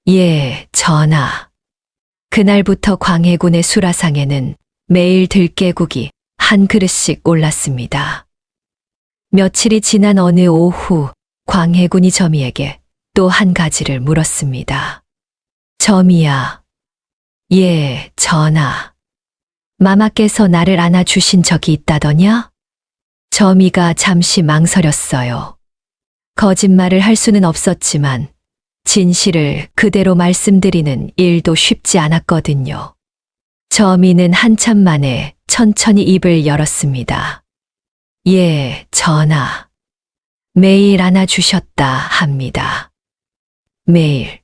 예, 전하. 그날부터 광해군의 수라상에는 매일 들깨국이 한 그릇씩 올랐습니다. 며칠이 지난 어느 오후 광해군이 저미에게 또 한 가지를 물었습니다. 저미야. 예, 전하. 마마께서 나를 안아주신 적이 있다더냐? 저미가 잠시 망설였어요. 거짓말을 할 수는 없었지만 진실을 그대로 말씀드리는 일도 쉽지 않았거든요. 저미는 한참 만에 천천히 입을 열었습니다. 예, 전하. 매일 안아주셨다 합니다. 매일.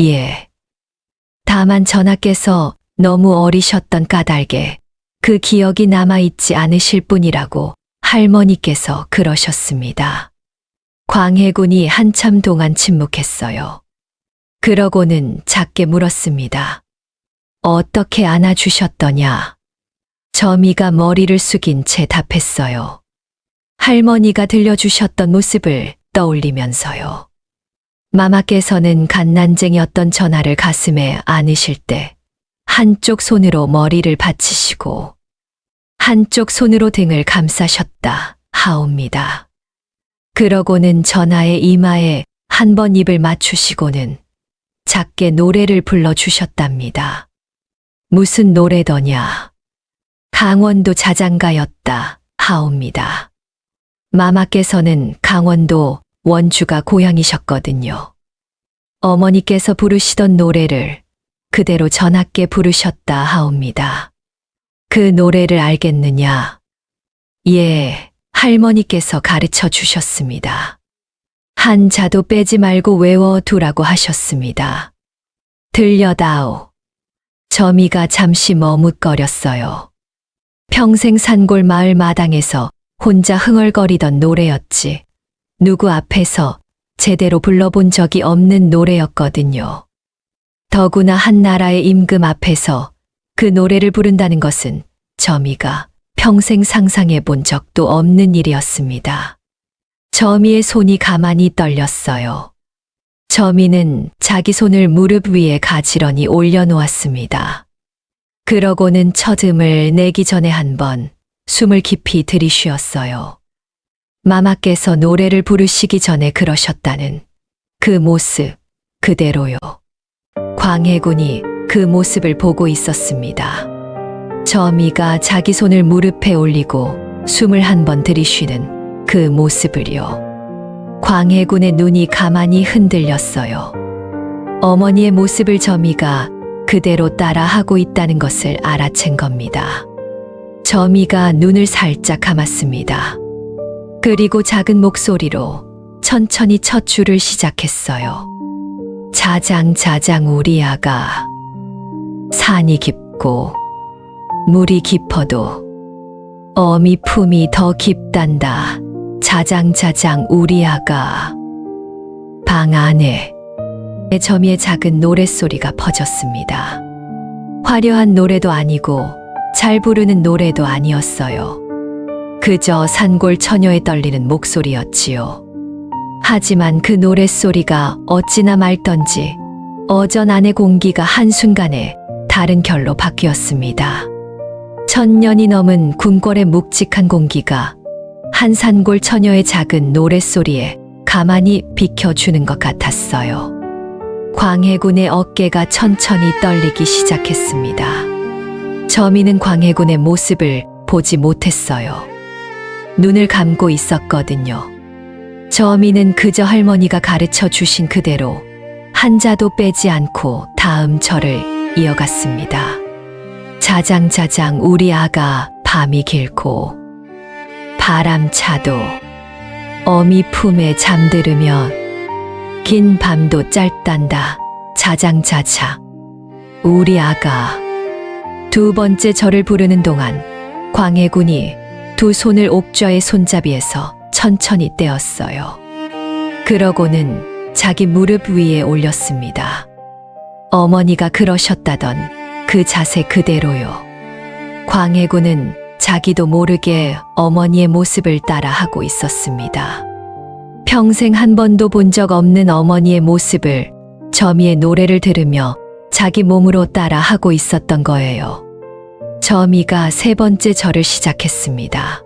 예. 다만 전하께서 너무 어리셨던 까닭에 그 기억이 남아있지 않으실 뿐이라고 할머니께서 그러셨습니다. 광해군이 한참 동안 침묵했어요. 그러고는 작게 물었습니다. 어떻게 안아주셨더냐? 저미가 머리를 숙인 채 답했어요. 할머니가 들려주셨던 모습을 떠올리면서요. 마마께서는 갓난쟁이였던 전하를 가슴에 안으실 때 한쪽 손으로 머리를 받치시고 한쪽 손으로 등을 감싸셨다 하옵니다. 그러고는 전하의 이마에 한 번 입을 맞추시고는 작게 노래를 불러주셨답니다. 무슨 노래더냐? 강원도 자장가였다 하옵니다. 마마께서는 강원도 원주가 고향이셨거든요. 어머니께서 부르시던 노래를 그대로 전하께 부르셨다 하옵니다. 그 노래를 알겠느냐? 예, 할머니께서 가르쳐 주셨습니다. 한 자도 빼지 말고 외워두라고 하셨습니다. 들려다오. 저미가 잠시 머뭇거렸어요. 평생 산골 마을 마당에서 혼자 흥얼거리던 노래였지. 누구 앞에서 제대로 불러본 적이 없는 노래였거든요. 더구나 한 나라의 임금 앞에서 그 노래를 부른다는 것은 저미가 평생 상상해 본 적도 없는 일이었습니다. 저미의 손이 가만히 떨렸어요. 저미는 자기 손을 무릎 위에 가지런히 올려놓았습니다. 그러고는 첫음을 내기 전에 한번 숨을 깊이 들이쉬었어요. 마마께서 노래를 부르시기 전에 그러셨다는 그 모습 그대로요. 광해군이 그 모습을 보고 있었습니다. 저미가 자기 손을 무릎에 올리고 숨을 한번 들이쉬는 그 모습을요. 광해군의 눈이 가만히 흔들렸어요. 어머니의 모습을 저미가 그대로 따라하고 있다는 것을 알아챈 겁니다. 저미가 눈을 살짝 감았습니다. 그리고 작은 목소리로 천천히 첫 줄을 시작했어요. 자장자장 우리 아가, 산이 깊고 물이 깊어도 어미 품이 더 깊단다. 자장자장 우리 아가. 방 안에 저미의 작은 노랫소리가 퍼졌습니다. 화려한 노래도 아니고 잘 부르는 노래도 아니었어요. 그저 산골 처녀에 떨리는 목소리였지요. 하지만 그 노랫소리가 어찌나 맑던지 어전 안의 공기가 한순간에 다른 결로 바뀌었습니다. 1000년이 넘은 궁궐의 묵직한 공기가 한 산골 처녀의 작은 노랫소리에 가만히 비켜주는 것 같았어요. 광해군의 어깨가 천천히 떨리기 시작했습니다. 저미는 광해군의 모습을 보지 못했어요. 눈을 감고 있었거든요. 저미는 그저 할머니가 가르쳐 주신 그대로 한자도 빼지 않고 다음 절을 이어갔습니다. 자장자장 우리 아가 밤이 길고 바람차도 어미 품에 잠들으면 긴 밤도 짧단다. 자장자자 우리 아가. 두 번째 절을 부르는 동안 광해군이 두 손을 옥좌의 손잡이에서 천천히 떼었어요. 그러고는 자기 무릎 위에 올렸습니다. 어머니가 그러셨다던 그 자세 그대로요. 광해군은 자기도 모르게 어머니의 모습을 따라 하고 있었습니다. 평생 한 번도 본 적 없는 어머니의 모습을 저미의 노래를 들으며 자기 몸으로 따라 하고 있었던 거예요. 저미가 세 번째 절을 시작했습니다.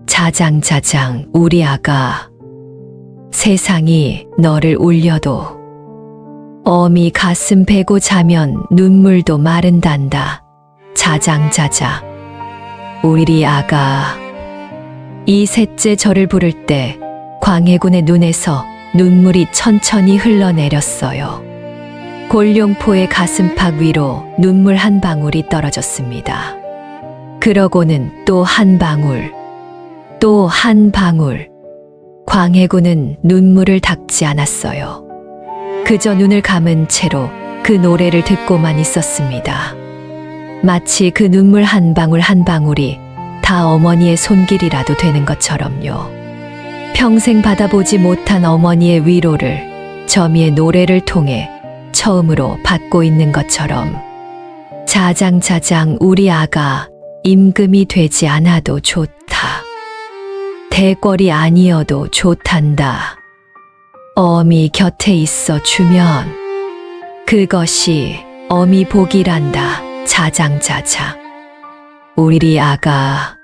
자장자장 우리 아가. 세상이 너를 울려도 어미 가슴 베고 자면 눈물도 마른단다. 자장자자 우리 아가. 이 셋째 절을 부를 때 광해군의 눈에서 눈물이 천천히 흘러내렸어요. 골룡포의 가슴팍 위로 눈물 한 방울이 떨어졌습니다. 그러고는 또 한 방울, 또 한 방울. 광해군은 눈물을 닦지 않았어요. 그저 눈을 감은 채로 그 노래를 듣고만 있었습니다. 마치 그 눈물 한 방울 한 방울이 다 어머니의 손길이라도 되는 것처럼요. 평생 받아보지 못한 어머니의 위로를 저미의 노래를 통해 처음으로 받고 있는 것처럼. 자장자장 우리 아가. 임금이 되지 않아도 좋다. 대궐이 아니어도 좋단다. 어미 곁에 있어 주면 그것이 어미 복이란다. 자장자자 우리 아가.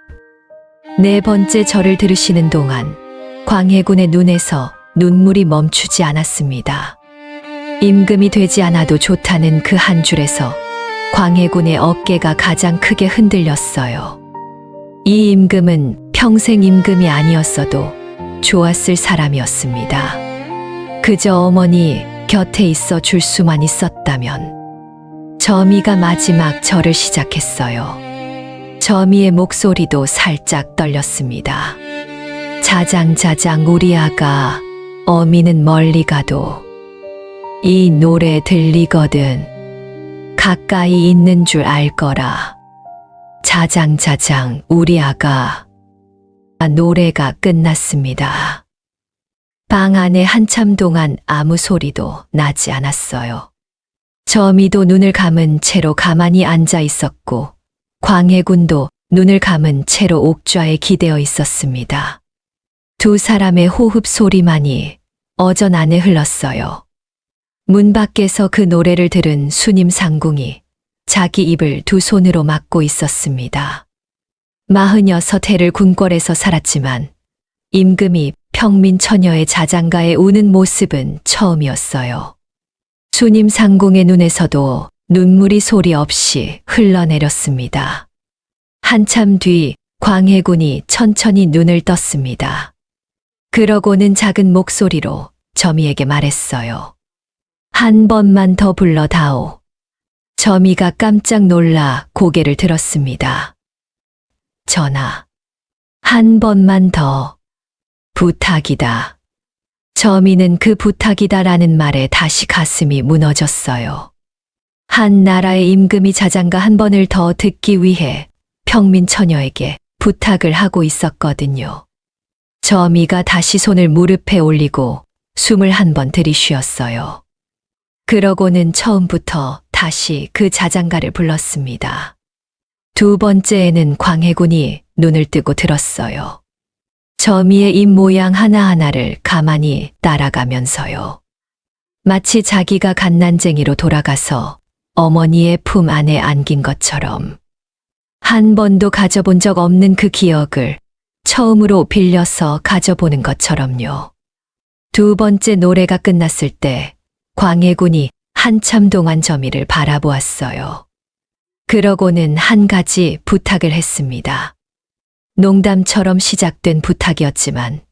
네 번째 절을 들으시는 동안 광해군의 눈에서 눈물이 멈추지 않았습니다. 임금이 되지 않아도 좋다는 그 한 줄에서 광해군의 어깨가 가장 크게 흔들렸어요. 이 임금은 평생 임금이 아니었어도 좋았을 사람이었습니다. 그저 어머니 곁에 있어 줄 수만 있었다면. 저미가 마지막 절을 시작했어요. 저미의 목소리도 살짝 떨렸습니다. 자장자장 우리 아가. 어미는 멀리 가도 이 노래 들리거든. 가까이 있는 줄 알 거라. 자장자장 우리 아가. 노래가 끝났습니다. 방 안에 한참 동안 아무 소리도 나지 않았어요. 저미도 눈을 감은 채로 가만히 앉아 있었고 광해군도 눈을 감은 채로 옥좌에 기대어 있었습니다. 두 사람의 호흡 소리만이 어전 안에 흘렀어요. 문 밖에서 그 노래를 들은 수님 상궁이 자기 입을 두 손으로 막고 있었습니다. 46해를 궁궐에서 살았지만 임금이 평민 처녀의 자장가에 우는 모습은 처음이었어요. 수님 상궁의 눈에서도 눈물이 소리 없이 흘러내렸습니다. 한참 뒤 광해군이 천천히 눈을 떴습니다. 그러고는 작은 목소리로 점이에게 말했어요. 한 번만 더 불러다오. 점이가 깜짝 놀라 고개를 들었습니다. 전하, 한 번만 더. 부탁이다. 점이는 그 부탁이다라는 말에 다시 가슴이 무너졌어요. 한 나라의 임금이 자장가 한 번을 더 듣기 위해 평민 처녀에게 부탁을 하고 있었거든요. 점이가 다시 손을 무릎에 올리고 숨을 한 번 들이쉬었어요. 그러고는 처음부터 다시 그 자장가를 불렀습니다. 두 번째에는 광해군이 눈을 뜨고 들었어요. 점이의 입 모양 하나하나를 가만히 따라가면서요. 마치 자기가 갓난쟁이로 돌아가서 어머니의 품 안에 안긴 것처럼 한 번도 가져본 적 없는 그 기억을 처음으로 빌려서 가져보는 것처럼요. 두 번째 노래가 끝났을 때 광해군이 한참 동안 점이를 바라보았어요. 그러고는 한 가지 부탁을 했습니다. 농담처럼 시작된 부탁이었지만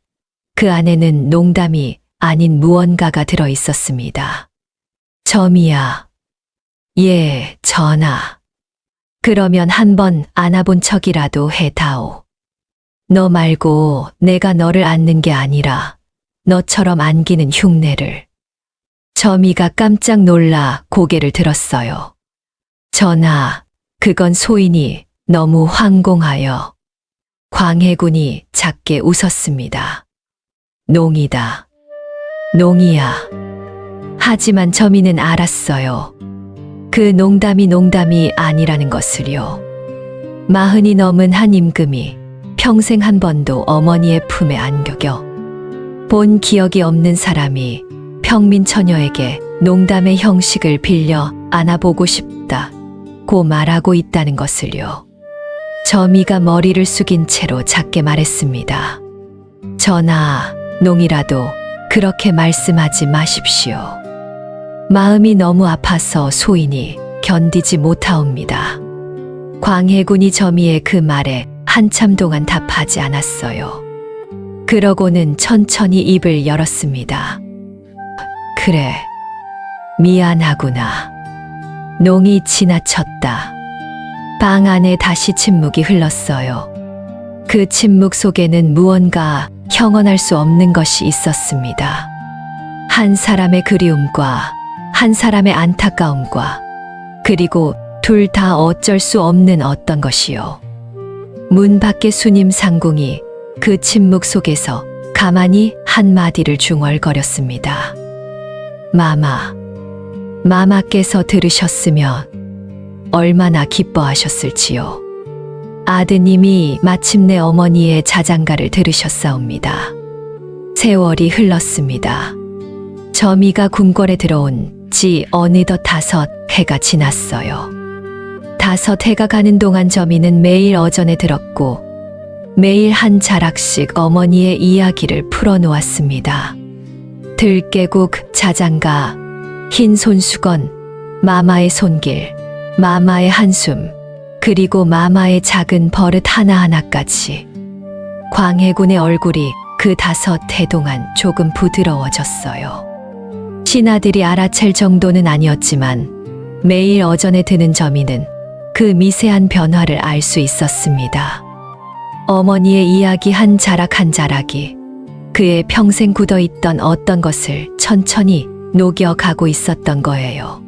그 안에는 농담이 아닌 무언가가 들어 있었습니다. 점이야. 예, 전하. 그러면 한번 안아본 척이라도 해다오. 너 말고 내가 너를 안는 게 아니라 너처럼 안기는 흉내를. 점이가 깜짝 놀라 고개를 들었어요. 전하, 그건 소인이 너무 황공하여. 광해군이 작게 웃었습니다. 농이다. 농이야. 하지만 점이는 알았어요. 그 농담이 아니라는 것을요. 40이 넘은 한 임금이 평생 한 번도 어머니의 품에 안 격여 본 기억이 없는 사람이 평민 처녀에게 농담의 형식을 빌려 안아보고 싶다고 말하고 있다는 것을요. 점이가 머리를 숙인 채로 작게 말했습니다. 전하, 농이라도 그렇게 말씀하지 마십시오. 마음이 너무 아파서 소인이 견디지 못하옵니다. 광해군이 점이의 그 말에 한참 동안 답하지 않았어요. 그러고는 천천히 입을 열었습니다. 그래, 미안하구나. 농이 지나쳤다. 방 안에 다시 침묵이 흘렀어요. 그 침묵 속에는 무언가 형언할 수 없는 것이 있었습니다. 한 사람의 그리움과 한 사람의 안타까움과 그리고 둘 다 어쩔 수 없는 어떤 것이요. 문 밖의 수님 상궁이 그 침묵 속에서 가만히 한마디를 중얼거렸습니다. 마마께서 들으셨으면 얼마나 기뻐하셨을지요. 아드님이 마침내 어머니의 자장가를 들으셨사옵니다. 세월이 흘렀습니다. 점이가 궁궐에 들어온 지 어느덧 5해가 지났어요. 5해가 가는 동안 점이는 매일 어전에 들었고 매일 한 자락씩 어머니의 이야기를 풀어놓았습니다. 들깨국, 자장가, 흰 손수건, 마마의 손길, 마마의 한숨, 그리고 마마의 작은 버릇 하나하나까지. 광해군의 얼굴이 그 5해 동안 조금 부드러워졌어요. 신하들이 알아챌 정도는 아니었지만 매일 어전에 드는 점이는 그 미세한 변화를 알 수 있었습니다. 어머니의 이야기 한 자락 한 자락이 그의 평생 굳어있던 어떤 것을 천천히 녹여가고 있었던 거예요.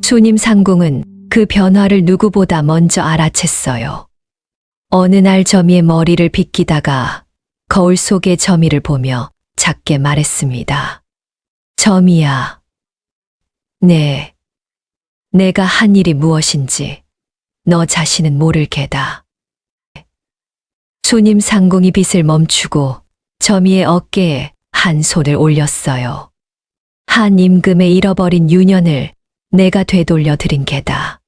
수님 상궁은 그 변화를 누구보다 먼저 알아챘어요. 어느 날 점이의 머리를 빗기다가 거울 속의 점이를 보며 작게 말했습니다. 점이야. 네. 내가 한 일이 무엇인지 너 자신은 모를 게다. 수님 상궁이 빗을 멈추고 점이의 어깨에 한 손을 올렸어요. 한 임금의 잃어버린 유년을 내가 되돌려 드린 게다.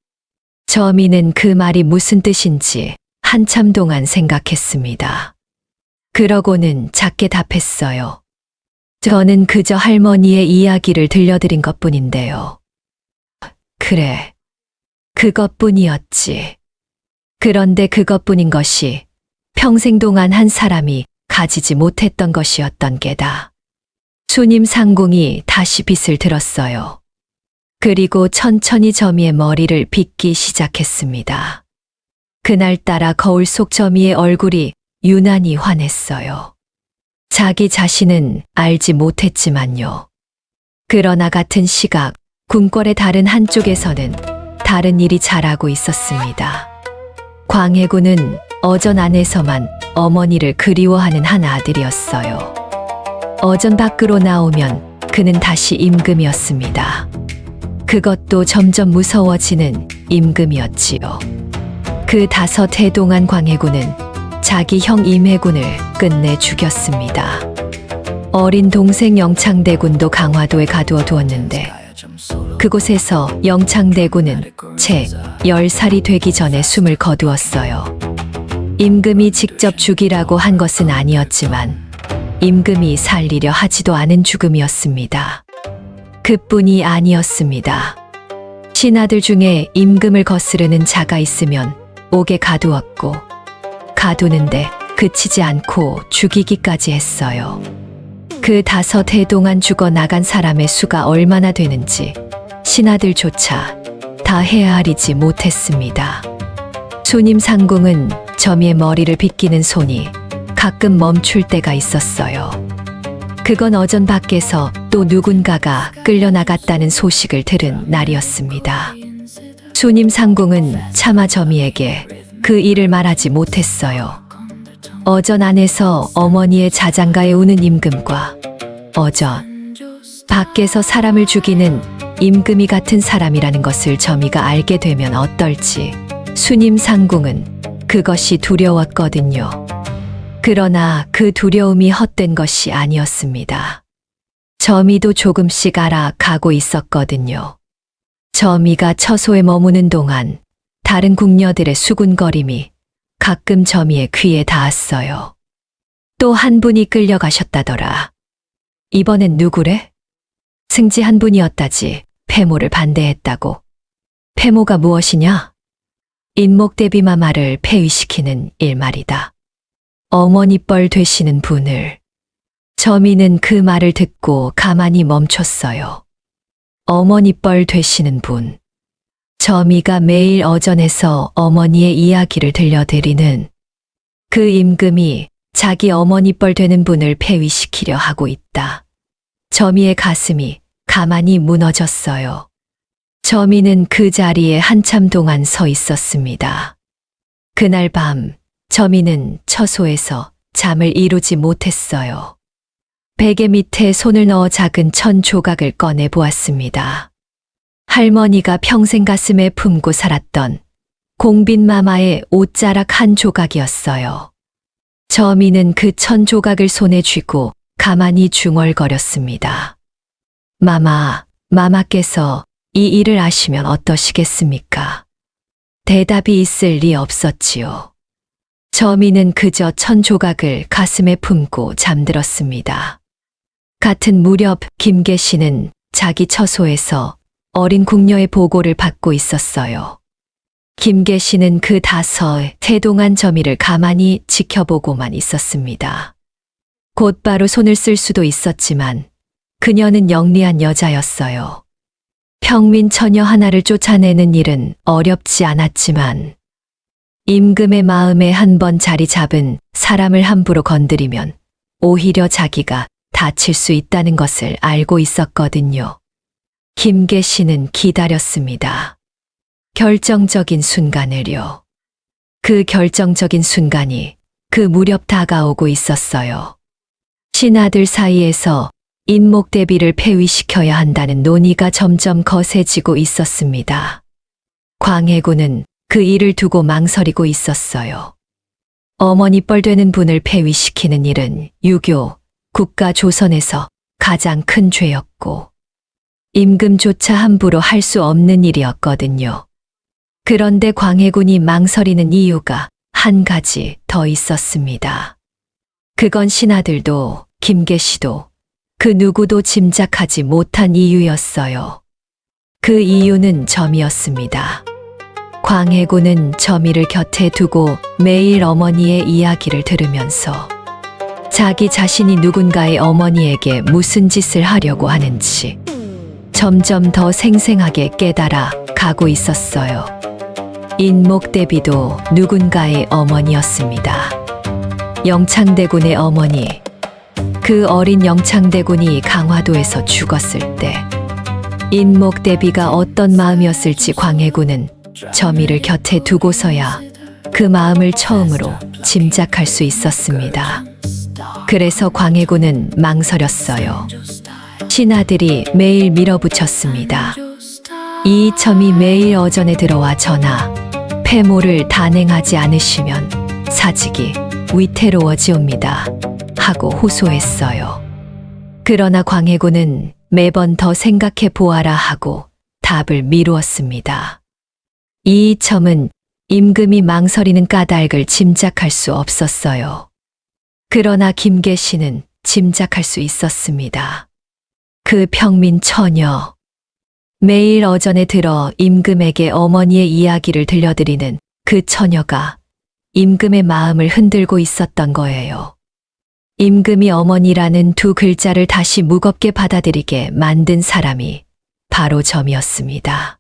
저미는 그 말이 무슨 뜻인지 한참 동안 생각했습니다. 그러고는 작게 답했어요. 저는 그저 할머니의 이야기를 들려드린 것뿐인데요. 그래, 그것뿐이었지. 그런데 그것뿐인 것이 평생 동안 한 사람이 가지지 못했던 것이었던 게다. 수님 상궁이 다시 빗을 들었어요. 그리고 천천히 저미의 머리를 빗기 시작했습니다. 그날따라 거울 속 저미의 얼굴이 유난히 환했어요. 자기 자신은 알지 못했지만요. 그러나 같은 시각 궁궐의 다른 한쪽에서는 다른 일이 자라고 있었습니다. 광해군은 어전 안에서만 어머니를 그리워하는 한 아들이었어요. 어전 밖으로 나오면 그는 다시 임금이었습니다. 그것도 점점 무서워지는 임금이었지요. 그 5해 동안 광해군은 자기 형 임해군을 끝내 죽였습니다. 어린 동생 영창대군도 강화도에 가두어 두었는데 그곳에서 영창대군은 채 10살이 되기 전에 숨을 거두었어요. 임금이 직접 죽이라고 한 것은 아니었지만 임금이 살리려 하지도 않은 죽음이었습니다. 그뿐이 아니었습니다. 신하들 중에 임금을 거스르는 자가 있으면 옥에 가두었고 가두는데 그치지 않고 죽이기까지 했어요. 그 5해 동안 죽어나간 사람의 수가 얼마나 되는지 신하들조차 다 헤아리지 못했습니다. 수님 상궁은 저미의 머리를 빗기는 손이 가끔 멈출 때가 있었어요. 그건 어전 밖에서 또 누군가가 끌려나갔다는 소식을 들은 날이었습니다. 수님 상궁은 차마 저미에게 그 일을 말하지 못했어요. 어전 안에서 어머니의 자장가에 우는 임금과 어전 밖에서 사람을 죽이는 임금이 같은 사람이라는 것을 저미가 알게 되면 어떨지 수님 상궁은 그것이 두려웠거든요. 그러나 그 두려움이 헛된 것이 아니었습니다. 저미도 조금씩 알아가고 있었거든요. 저미가 처소에 머무는 동안 다른 궁녀들의 수군거림이 가끔 저미의 귀에 닿았어요. 또 한 분이 끌려가셨다더라. 이번엔 누구래? 승지 한 분이었다지. 폐모를 반대했다고. 폐모가 무엇이냐? 인목대비마마를 폐위시키는 일 말이다. 어머니 뻘 되시는 분을. 저미는 그 말을 듣고 가만히 멈췄어요. 어머니 뻘 되시는 분. 저미가 매일 어전에서 어머니의 이야기를 들려드리는 그 임금이 자기 어머니 뻘 되는 분을 폐위시키려 하고 있다. 저미의 가슴이 가만히 무너졌어요. 저미는 그 자리에 한참 동안 서 있었습니다. 그날 밤 저미는 처소에서 잠을 이루지 못했어요. 베개 밑에 손을 넣어 작은 천 조각을 꺼내 보았습니다. 할머니가 평생 가슴에 품고 살았던 공빈마마의 옷자락 한 조각이었어요. 저미는 그 천 조각을 손에 쥐고 가만히 중얼거렸습니다. 마마께서 이 일을 아시면 어떠시겠습니까? 대답이 있을 리 없었지요. 저미는 그저 천 조각을 가슴에 품고 잠들었습니다. 같은 무렵 김계시는 자기 처소에서 어린 궁녀의 보고를 받고 있었어요. 김계시는 그 5해 동안 저미를 가만히 지켜보고만 있었습니다. 곧바로 손을 쓸 수도 있었지만 그녀는 영리한 여자였어요. 평민 처녀 하나를 쫓아내는 일은 어렵지 않았지만 임금의 마음에 한 번 자리 잡은 사람을 함부로 건드리면 오히려 자기가 다칠 수 있다는 것을 알고 있었거든요. 김계시는 기다렸습니다. 결정적인 순간을요. 그 결정적인 순간이 그 무렵 다가오고 있었어요. 신하들 사이에서 인목대비를 폐위시켜야 한다는 논의가 점점 거세지고 있었습니다. 광해군은 그 일을 두고 망설이고 있었어요. 어머니 뻘 되는 분을 폐위시키는 일은 유교, 국가 조선에서 가장 큰 죄였고 임금조차 함부로 할 수 없는 일이었거든요. 그런데 광해군이 망설이는 이유가 한 가지 더 있었습니다. 그건 신하들도 김계시도 그 누구도 짐작하지 못한 이유였어요. 그 이유는 점이었습니다. 광해군은 점이를 곁에 두고 매일 어머니의 이야기를 들으면서 자기 자신이 누군가의 어머니에게 무슨 짓을 하려고 하는지 점점 더 생생하게 깨달아 가고 있었어요. 인목대비도 누군가의 어머니였습니다. 영창대군의 어머니. 그 어린 영창대군이 강화도에서 죽었을 때 인목대비가 어떤 마음이었을지 광해군은 점이를 곁에 두고서야 그 마음을 처음으로 짐작할 수 있었습니다. 그래서 광해군은 망설였어요. 신하들이 매일 밀어붙였습니다. 이 점이 매일 어전에 들어와 전하, 폐모를 단행하지 않으시면 사직이 위태로워지옵니다. 하고 호소했어요. 그러나 광해군은 매번 더 생각해 보아라 하고 답을 미루었습니다. 이 점은 임금이 망설이는 까닭을 짐작할 수 없었어요. 그러나 김계시는 짐작할 수 있었습니다. 그 평민 처녀. 매일 어전에 들어 임금에게 어머니의 이야기를 들려드리는 그 처녀가 임금의 마음을 흔들고 있었던 거예요. 임금이 어머니라는 두 글자를 다시 무겁게 받아들이게 만든 사람이 바로 점이었습니다.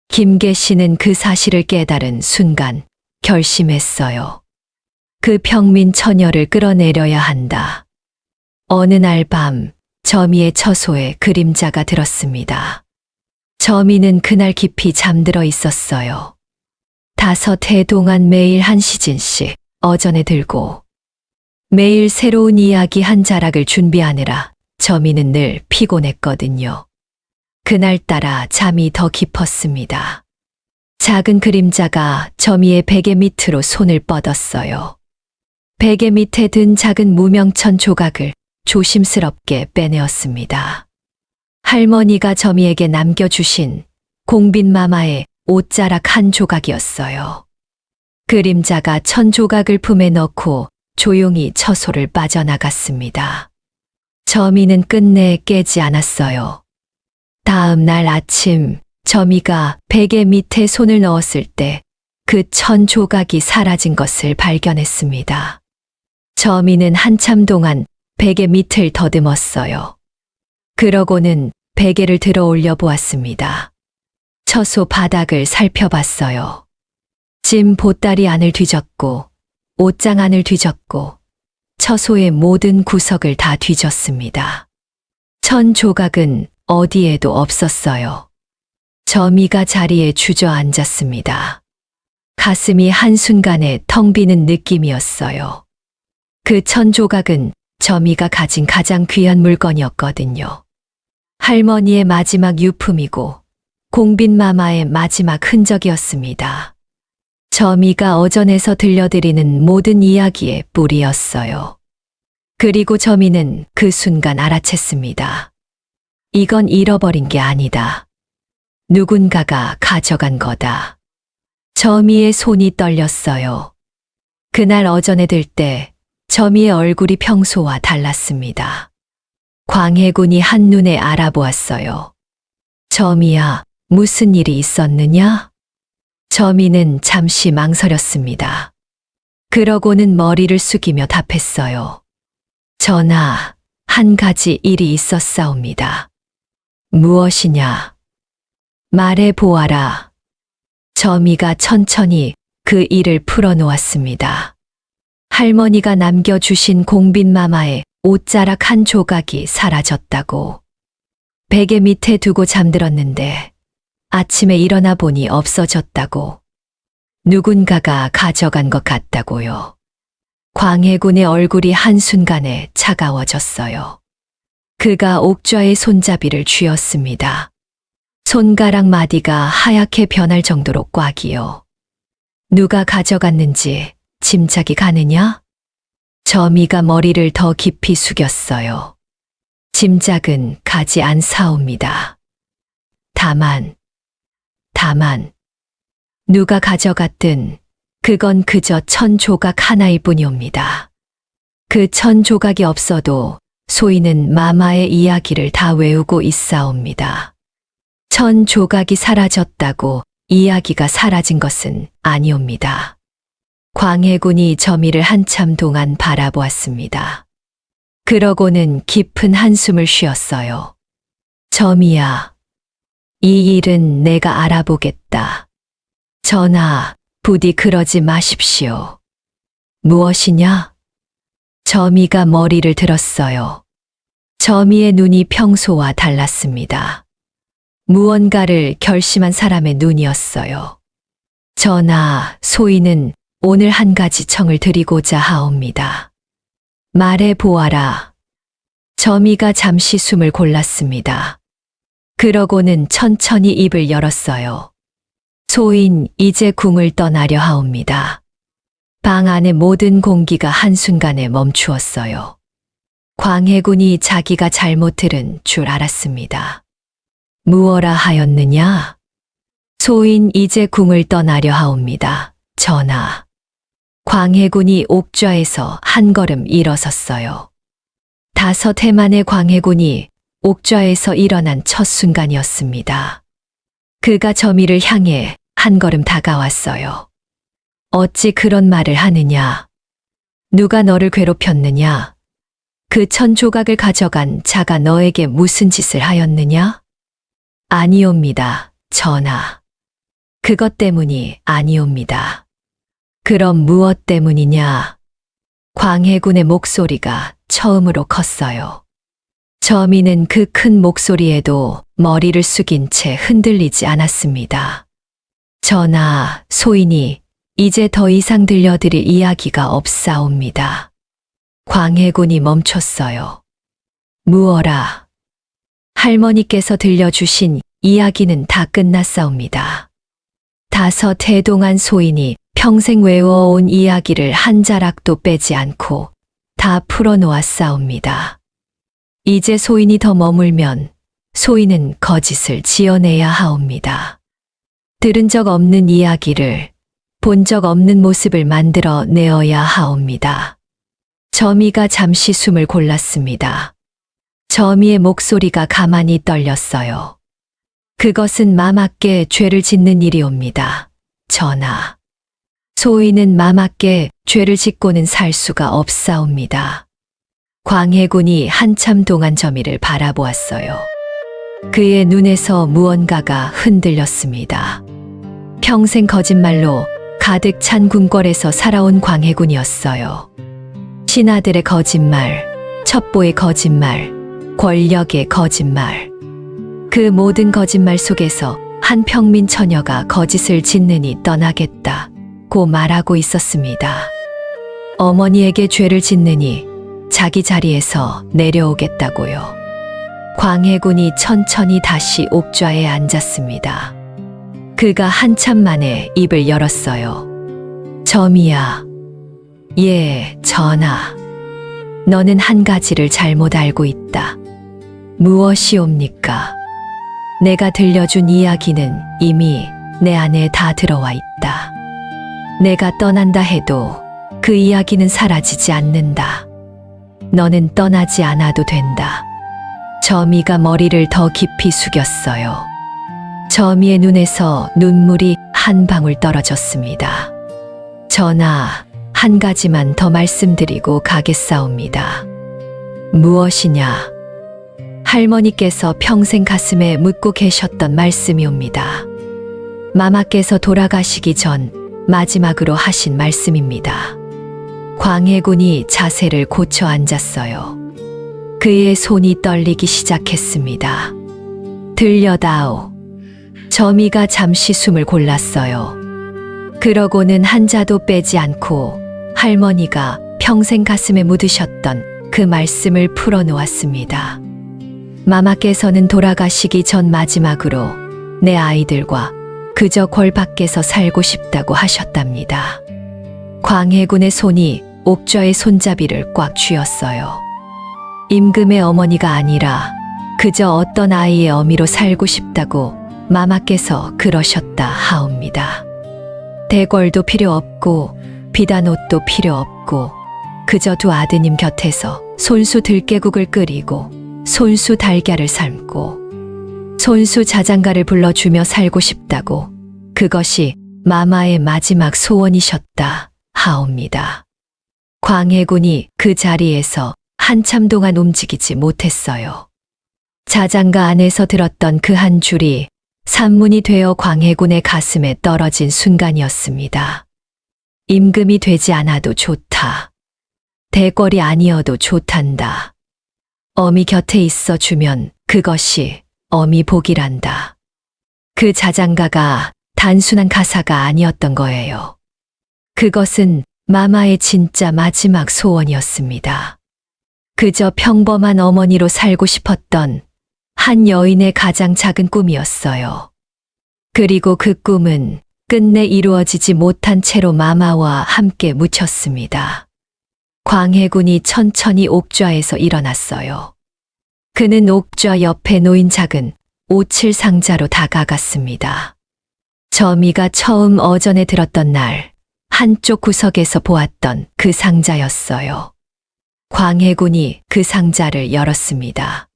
김계시는 그 사실을 깨달은 순간 결심했어요. 그 평민 처녀를 끌어내려야 한다. 어느 날 밤 점이의 처소에 그림자가 들었습니다. 점이는 그날 깊이 잠들어 있었어요. 5해 동안 매일 한 시즌씩 어전에 들고 매일 새로운 이야기 한 자락을 준비하느라 점이는 늘 피곤했거든요. 그날따라 잠이 더 깊었습니다. 작은 그림자가 점이의 베개 밑으로 손을 뻗었어요. 베개 밑에 든 작은 무명천 조각을 조심스럽게 빼내었습니다. 할머니가 점이에게 남겨주신 공빈마마의 옷자락 한 조각이었어요. 그림자가 천 조각을 품에 넣고 조용히 처소를 빠져나갔습니다. 점이는 끝내 깨지 않았어요. 다음 날 아침 점이가 베개 밑에 손을 넣었을 때 그 천 조각이 사라진 것을 발견했습니다. 점이는 한참 동안 베개 밑을 더듬었어요. 그러고는 베개를 들어 올려 보았습니다. 처소 바닥을 살펴봤어요. 찜 보따리 안을 뒤졌고 옷장 안을 뒤졌고 처소의 모든 구석을 다 뒤졌습니다. 천 조각은 어디에도 없었어요. 점이가 자리에 주저앉았습니다. 가슴이 한순간에 텅 비는 느낌이었어요. 그 천 조각은 점이가 가진 가장 귀한 물건이었거든요. 할머니의 마지막 유품이고 공빈마마의 마지막 흔적이었습니다. 점이가 어전에서 들려드리는 모든 이야기의 뿌리였어요. 그리고 점이는 그 순간 알아챘습니다. 이건 잃어버린 게 아니다. 누군가가 가져간 거다. 점이의 손이 떨렸어요. 그날 어전에 들 때 점이의 얼굴이 평소와 달랐습니다. 광해군이 한눈에 알아보았어요. 점이야, 무슨 일이 있었느냐? 점이는 잠시 망설였습니다. 그러고는 머리를 숙이며 답했어요. 전하, 한 가지 일이 있었사옵니다. 무엇이냐? 말해 보아라. 점이가 천천히 그 일을 풀어놓았습니다. 할머니가 남겨주신 공빈마마의 옷자락 한 조각이 사라졌다고. 베개 밑에 두고 잠들었는데 아침에 일어나 보니 없어졌다고. 누군가가 가져간 것 같다고요. 광해군의 얼굴이 한순간에 차가워졌어요. 그가 옥좌의 손잡이를 쥐었습니다. 손가락 마디가 하얗게 변할 정도로 꽉이요. 누가 가져갔는지 짐작이 가느냐? 점이가 머리를 더 깊이 숙였어요. 짐작은 가지 않사옵니다. 다만, 누가 가져갔든 그건 그저 1,000조각 하나일 뿐이옵니다. 그 1,000조각이 없어도 소인은 마마의 이야기를 다 외우고 있사옵니다. 1,000조각이 사라졌다고 이야기가 사라진 것은 아니옵니다. 광해군이 저미를 한참 동안 바라보았습니다. 그러고는 깊은 한숨을 쉬었어요. 저미야, 이 일은 내가 알아보겠다. 전하, 부디 그러지 마십시오. 무엇이냐? 저미가 머리를 들었어요. 저미의 눈이 평소와 달랐습니다. 무언가를 결심한 사람의 눈이었어요. 전하, 소인은 오늘 한 가지 청을 드리고자 하옵니다. 말해 보아라. 저미가 잠시 숨을 골랐습니다. 그러고는 천천히 입을 열었어요. 소인, 이제 궁을 떠나려 하옵니다. 방 안의 모든 공기가 한순간에 멈추었어요. 광해군이 자기가 잘못 들은 줄 알았습니다. 무엇라 하였느냐? 소인, 이제 궁을 떠나려 하옵니다. 전하. 광해군이 옥좌에서 한 걸음 일어섰어요. 5해 만에 광해군이 옥좌에서 일어난 첫 순간이었습니다. 그가 저미를 향해 한 걸음 다가왔어요. 어찌 그런 말을 하느냐? 누가 너를 괴롭혔느냐? 그 1,000조각을 가져간 자가 너에게 무슨 짓을 하였느냐? 아니옵니다, 전하. 그것 때문이 아니옵니다. 그럼 무엇 때문이냐? 광해군의 목소리가 처음으로 컸어요. 저미는 그 큰 목소리에도 머리를 숙인 채 흔들리지 않았습니다. 전하, 소인이 이제 더 이상 들려드릴 이야기가 없사옵니다. 광해군이 멈췄어요. 무어라. 할머니께서 들려주신 이야기는 다 끝났사옵니다. 5해 동안 소인이 평생 외워온 이야기를 한 자락도 빼지 않고 다 풀어놓았사옵니다. 이제 소인이 더 머물면 소인은 거짓을 지어내야 하옵니다. 들은 적 없는 이야기를, 본 적 없는 모습을 만들어 내어야 하옵니다. 저미가 잠시 숨을 골랐습니다. 저미의 목소리가 가만히 떨렸어요. 그것은 마맞게 죄를 짓는 일이옵니다. 전하. 소인은 마맞게 죄를 짓고는 살 수가 없사옵니다. 광해군이 한참 동안 저미를 바라보았어요. 그의 눈에서 무언가가 흔들렸습니다. 평생 거짓말로 가득 찬 궁궐에서 살아온 광해군이었어요. 신하들의 거짓말, 첩보의 거짓말, 권력의 거짓말. 그 모든 거짓말 속에서 한 평민 처녀가 거짓을 짓느니 떠나겠다고 말하고 있었습니다. 어머니에게 죄를 짓느니 자기 자리에서 내려오겠다고요. 광해군이 천천히 다시 옥좌에 앉았습니다. 그가 한참 만에 입을 열었어요. 저미야. 예, 전하. 너는 한 가지를 잘못 알고 있다. 무엇이옵니까? 내가 들려준 이야기는 이미 내 안에 다 들어와 있다. 내가 떠난다 해도 그 이야기는 사라지지 않는다. 너는 떠나지 않아도 된다. 저미가 머리를 더 깊이 숙였어요. 저미의 눈에서 눈물이 한 방울 떨어졌습니다. 전하, 한 가지만 더 말씀드리고 가겠사옵니다. 무엇이냐? 할머니께서 평생 가슴에 묻고 계셨던 말씀이옵니다. 마마께서 돌아가시기 전 마지막으로 하신 말씀입니다. 광해군이 자세를 고쳐 앉았어요. 그의 손이 떨리기 시작했습니다. 들려다오. 저미가 잠시 숨을 골랐어요. 그러고는 한 자도 빼지 않고 할머니가 평생 가슴에 묻으셨던 그 말씀을 풀어놓았습니다. 마마께서는 돌아가시기 전 마지막으로 내 아이들과 그저 궐 밖에서 살고 싶다고 하셨답니다. 광해군의 손이 옥좌의 손잡이를 꽉 쥐었어요. 임금의 어머니가 아니라 그저 어떤 아이의 어미로 살고 싶다고 마마께서 그러셨다 하옵니다. 대궐도 필요 없고 비단 옷도 필요 없고 그저 두 아드님 곁에서 손수 들깨국을 끓이고 손수 달걀을 삶고 손수 자장가를 불러주며 살고 싶다고 그것이 마마의 마지막 소원이셨다 하옵니다. 광해군이 그 자리에서 한참 동안 움직이지 못했어요. 자장가 안에서 들었던 그 한 줄이 산문이 되어 광해군의 가슴에 떨어진 순간이었습니다. 임금이 되지 않아도 좋다. 대궐이 아니어도 좋단다. 어미 곁에 있어 주면 그것이 어미 복이란다. 그 자장가가 단순한 가사가 아니었던 거예요. 그것은 마마의 진짜 마지막 소원이었습니다. 그저 평범한 어머니로 살고 싶었던 한 여인의 가장 작은 꿈이었어요. 그리고 그 꿈은 끝내 이루어지지 못한 채로 마마와 함께 묻혔습니다. 광해군이 천천히 옥좌에서 일어났어요. 그는 옥좌 옆에 놓인 작은 오칠 상자로 다가갔습니다. 저미가 처음 어전에 들었던 날 한쪽 구석에서 보았던 그 상자였어요. 광해군이 그 상자를 열었습니다.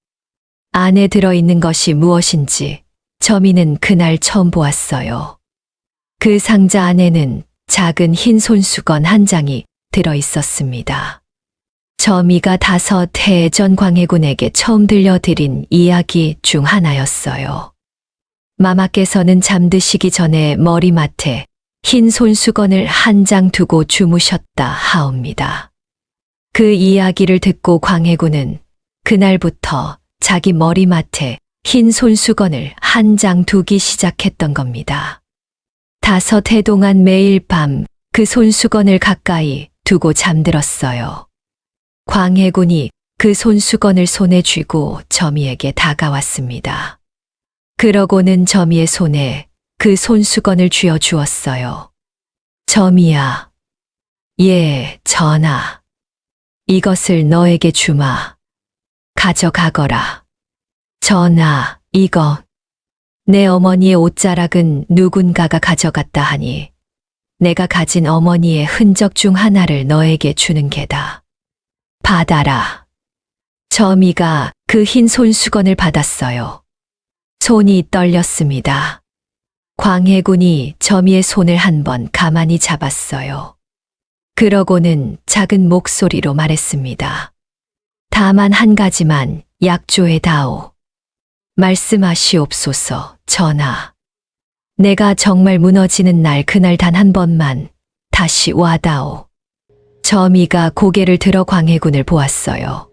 안에 들어있는 것이 무엇인지 저미는 그날 처음 보았어요. 그 상자 안에는 작은 흰 손수건 한 장이 들어있었습니다. 저미가 5해 전 광해군에게 처음 들려드린 이야기 중 하나였어요. 마마께서는 잠드시기 전에 머리맡에 흰 손수건을 한 장 두고 주무셨다 하옵니다. 그 이야기를 듣고 광해군은 그날부터 자기 머리맡에 흰 손수건을 한 장 두기 시작했던 겁니다. 5해 동안 매일 밤 그 손수건을 가까이 두고 잠들었어요. 광해군이 그 손수건을 손에 쥐고 저미에게 다가왔습니다. 그러고는 저미의 손에 그 손수건을 쥐어 주었어요. 저미야, 예, 전하. 이것을 너에게 주마. 가져가거라. 전하, 이거. 내 어머니의 옷자락은 누군가가 가져갔다 하니 내가 가진 어머니의 흔적 중 하나를 너에게 주는 게다. 받아라. 저미가 그 흰 손수건을 받았어요. 손이 떨렸습니다. 광해군이 저미의 손을 한 번 가만히 잡았어요. 그러고는 작은 목소리로 말했습니다. 다만 한 가지만 약조해 다오. 말씀하시옵소서, 전하. 내가 정말 무너지는 날 그날 단 한 번만 다시 와다오. 저미가 고개를 들어 광해군을 보았어요.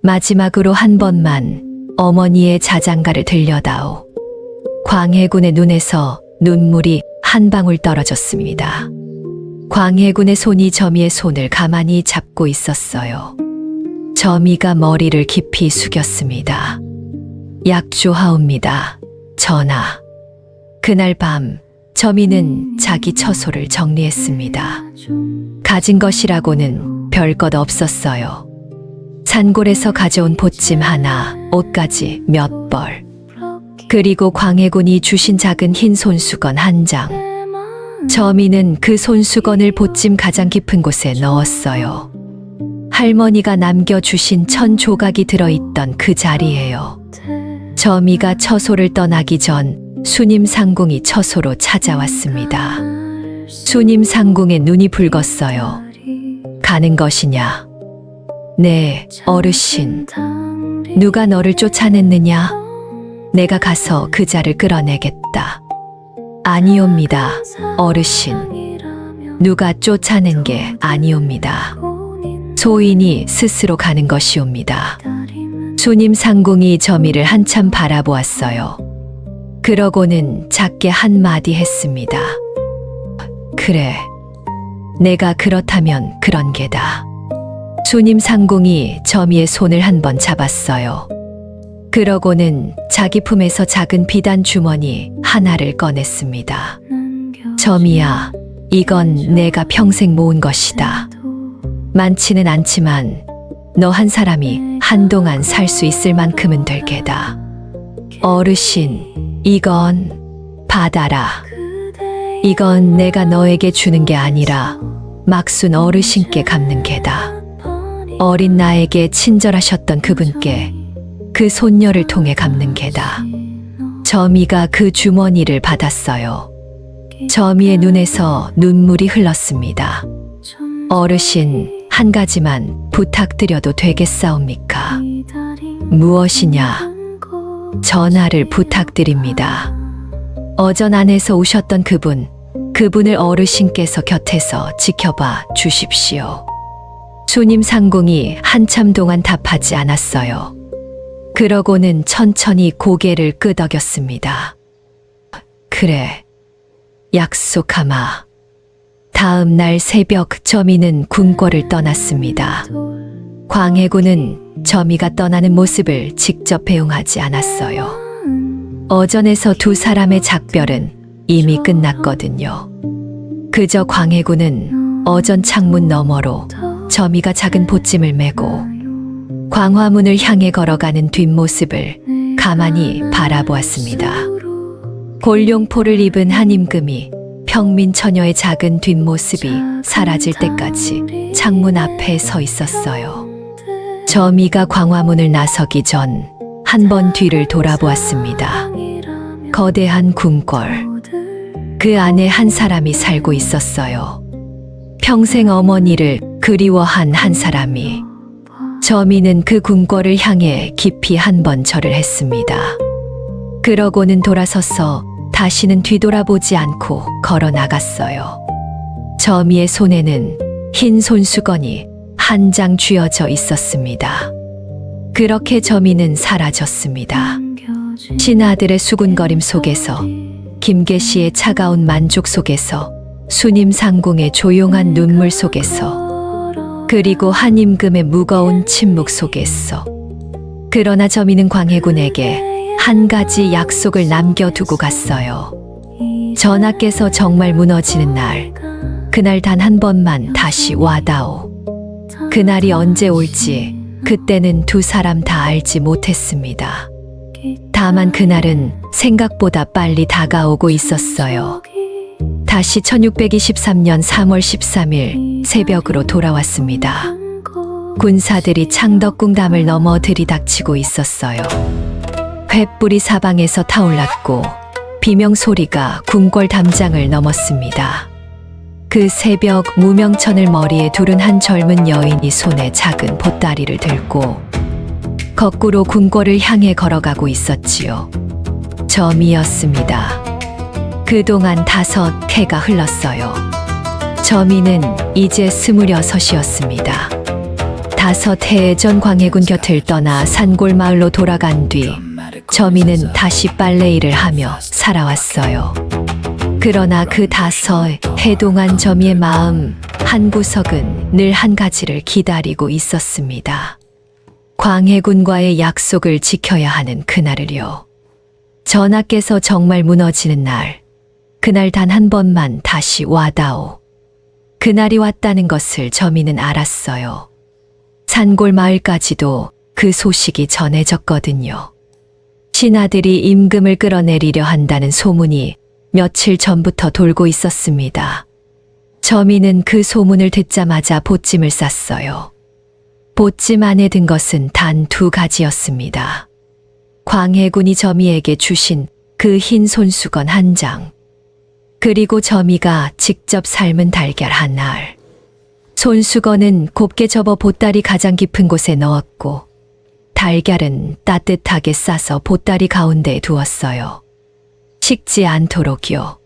마지막으로 한 번만 어머니의 자장가를 들려다오. 광해군의 눈에서 눈물이 한 방울 떨어졌습니다. 광해군의 손이 저미의 손을 가만히 잡고 있었어요. 저미가 머리를 깊이 숙였습니다. 약조하옵니다, 전하. 그날 밤 저미는 자기 처소를 정리했습니다. 가진 것이라고는 별것 없었어요. 산골에서 가져온 보찜 하나, 옷가지 몇 벌, 그리고 광해군이 주신 작은 흰 손수건 한 장. 저미는 그 손수건을 보찜 가장 깊은 곳에 넣었어요. 할머니가 남겨주신 1000 조각이 들어있던 그 자리예요. 저미가 처소를 떠나기 전 수님 상궁이 처소로 찾아왔습니다. 수님 상궁의 눈이 붉었어요. 가는 것이냐? 네, 어르신. 누가 너를 쫓아냈느냐? 내가 가서 그자를 끌어내겠다. 아니옵니다, 어르신. 누가 쫓아낸 게 아니옵니다. 소인이 스스로 가는 것이옵니다. 수님 상궁이 저미를 한참 바라보았어요. 그러고는 작게 한마디 했습니다. 그래, 내가 그렇다면 그런 게다. 수님 상궁이 저미의 손을 한 번 잡았어요. 그러고는 자기 품에서 작은 비단 주머니 하나를 꺼냈습니다. 저미야, 이건 내가 평생 모은 것이다. 많지는 않지만 너 한 사람이 한동안 살 수 있을 만큼은 될 게다. 어르신, 이건 받아라. 이건 내가 너에게 주는 게 아니라 막순 어르신께 갚는 게다. 어린 나에게 친절하셨던 그분께 그 손녀를 통해 갚는 게다. 점이가 그 주머니를 받았어요. 점이의 눈에서 눈물이 흘렀습니다. 어르신, 한 가지만 부탁드려도 되겠사옵니까? 무엇이냐? 전화를 부탁드립니다. 어전 안에서 오셨던 그분을 어르신께서 곁에서 지켜봐 주십시오. 수님 상공이 한참 동안 답하지 않았어요. 그러고는 천천히 고개를 끄덕였습니다. 그래, 약속하마. 다음 날 새벽 점이는 궁궐을 떠났습니다. 광해군은 점이가 떠나는 모습을 직접 배웅하지 않았어요. 어전에서 두 사람의 작별은 이미 끝났거든요. 그저 광해군은 어전 창문 너머로 점이가 작은 보찜을 메고 광화문을 향해 걸어가는 뒷모습을 가만히 바라보았습니다. 골룡포를 입은 한 임금이 평민 처녀의 작은 뒷모습이 사라질 때까지 창문 앞에 서 있었어요. 점이가 광화문을 나서기 전 한 번 뒤를 돌아보았습니다. 거대한 궁궐. 그 안에 한 사람이 살고 있었어요. 평생 어머니를 그리워한 한 사람이. 점이는 그 궁궐을 향해 깊이 한 번 절을 했습니다. 그러고는 돌아서서 다시는 뒤돌아보지 않고 걸어 나갔어요. 점이의 손에는 흰 손수건이 한 장 쥐어져 있었습니다. 그렇게 점이는 사라졌습니다. 신하들의 수군거림 속에서, 김계시의 차가운 만족 속에서, 수님 상궁의 조용한 눈물 속에서, 그리고 한 임금의 무거운 침묵 속에서. 그러나 점이는 광해군에게 한 가지 약속을 남겨두고 갔어요. 전하께서 정말 무너지는 날, 그날 단 한 번만 다시 와다오. 그날이 언제 올지 그때는 두 사람 다 알지 못했습니다. 다만 그날은 생각보다 빨리 다가오고 있었어요. 다시 1623년 3월 13일 새벽으로 돌아왔습니다. 군사들이 창덕궁담을 넘어 들이닥치고 있었어요. 횃불이 사방에서 타올랐고 비명 소리가 궁궐 담장을 넘었습니다. 그 새벽 무명천을 머리에 두른 한 젊은 여인이 손에 작은 보따리를 들고 거꾸로 궁궐을 향해 걸어가고 있었지요. 점이었습니다. 그동안 5해가 흘렀어요. 점이는 이제 26이었습니다. 5해 전 광해군 곁을 떠나 산골마을로 돌아간 뒤 점이는 다시 빨래일을 하며 살아왔어요. 그러나 그 5해 동안 점이의 마음 한 구석은 늘 한 가지를 기다리고 있었습니다. 광해군과의 약속을 지켜야 하는 그날을요. 전하께서 정말 무너지는 날, 그날 단 한 번만 다시 와다오. 그날이 왔다는 것을 점이는 알았어요. 산골 마을까지도 그 소식이 전해졌거든요. 신하들이 임금을 끌어내리려 한다는 소문이 며칠 전부터 돌고 있었습니다. 점이는 그 소문을 듣자마자 보찜을 쌌어요. 보찜 안에 든 것은 단 2가지였습니다. 광해군이 점이에게 주신 그 흰 손수건 1장, 그리고 점이가 직접 삶은 달걀 1알. 손수건은 곱게 접어 보따리 가장 깊은 곳에 넣었고 달걀은 따뜻하게 싸서 보따리 가운데에 두었어요. 식지 않도록요.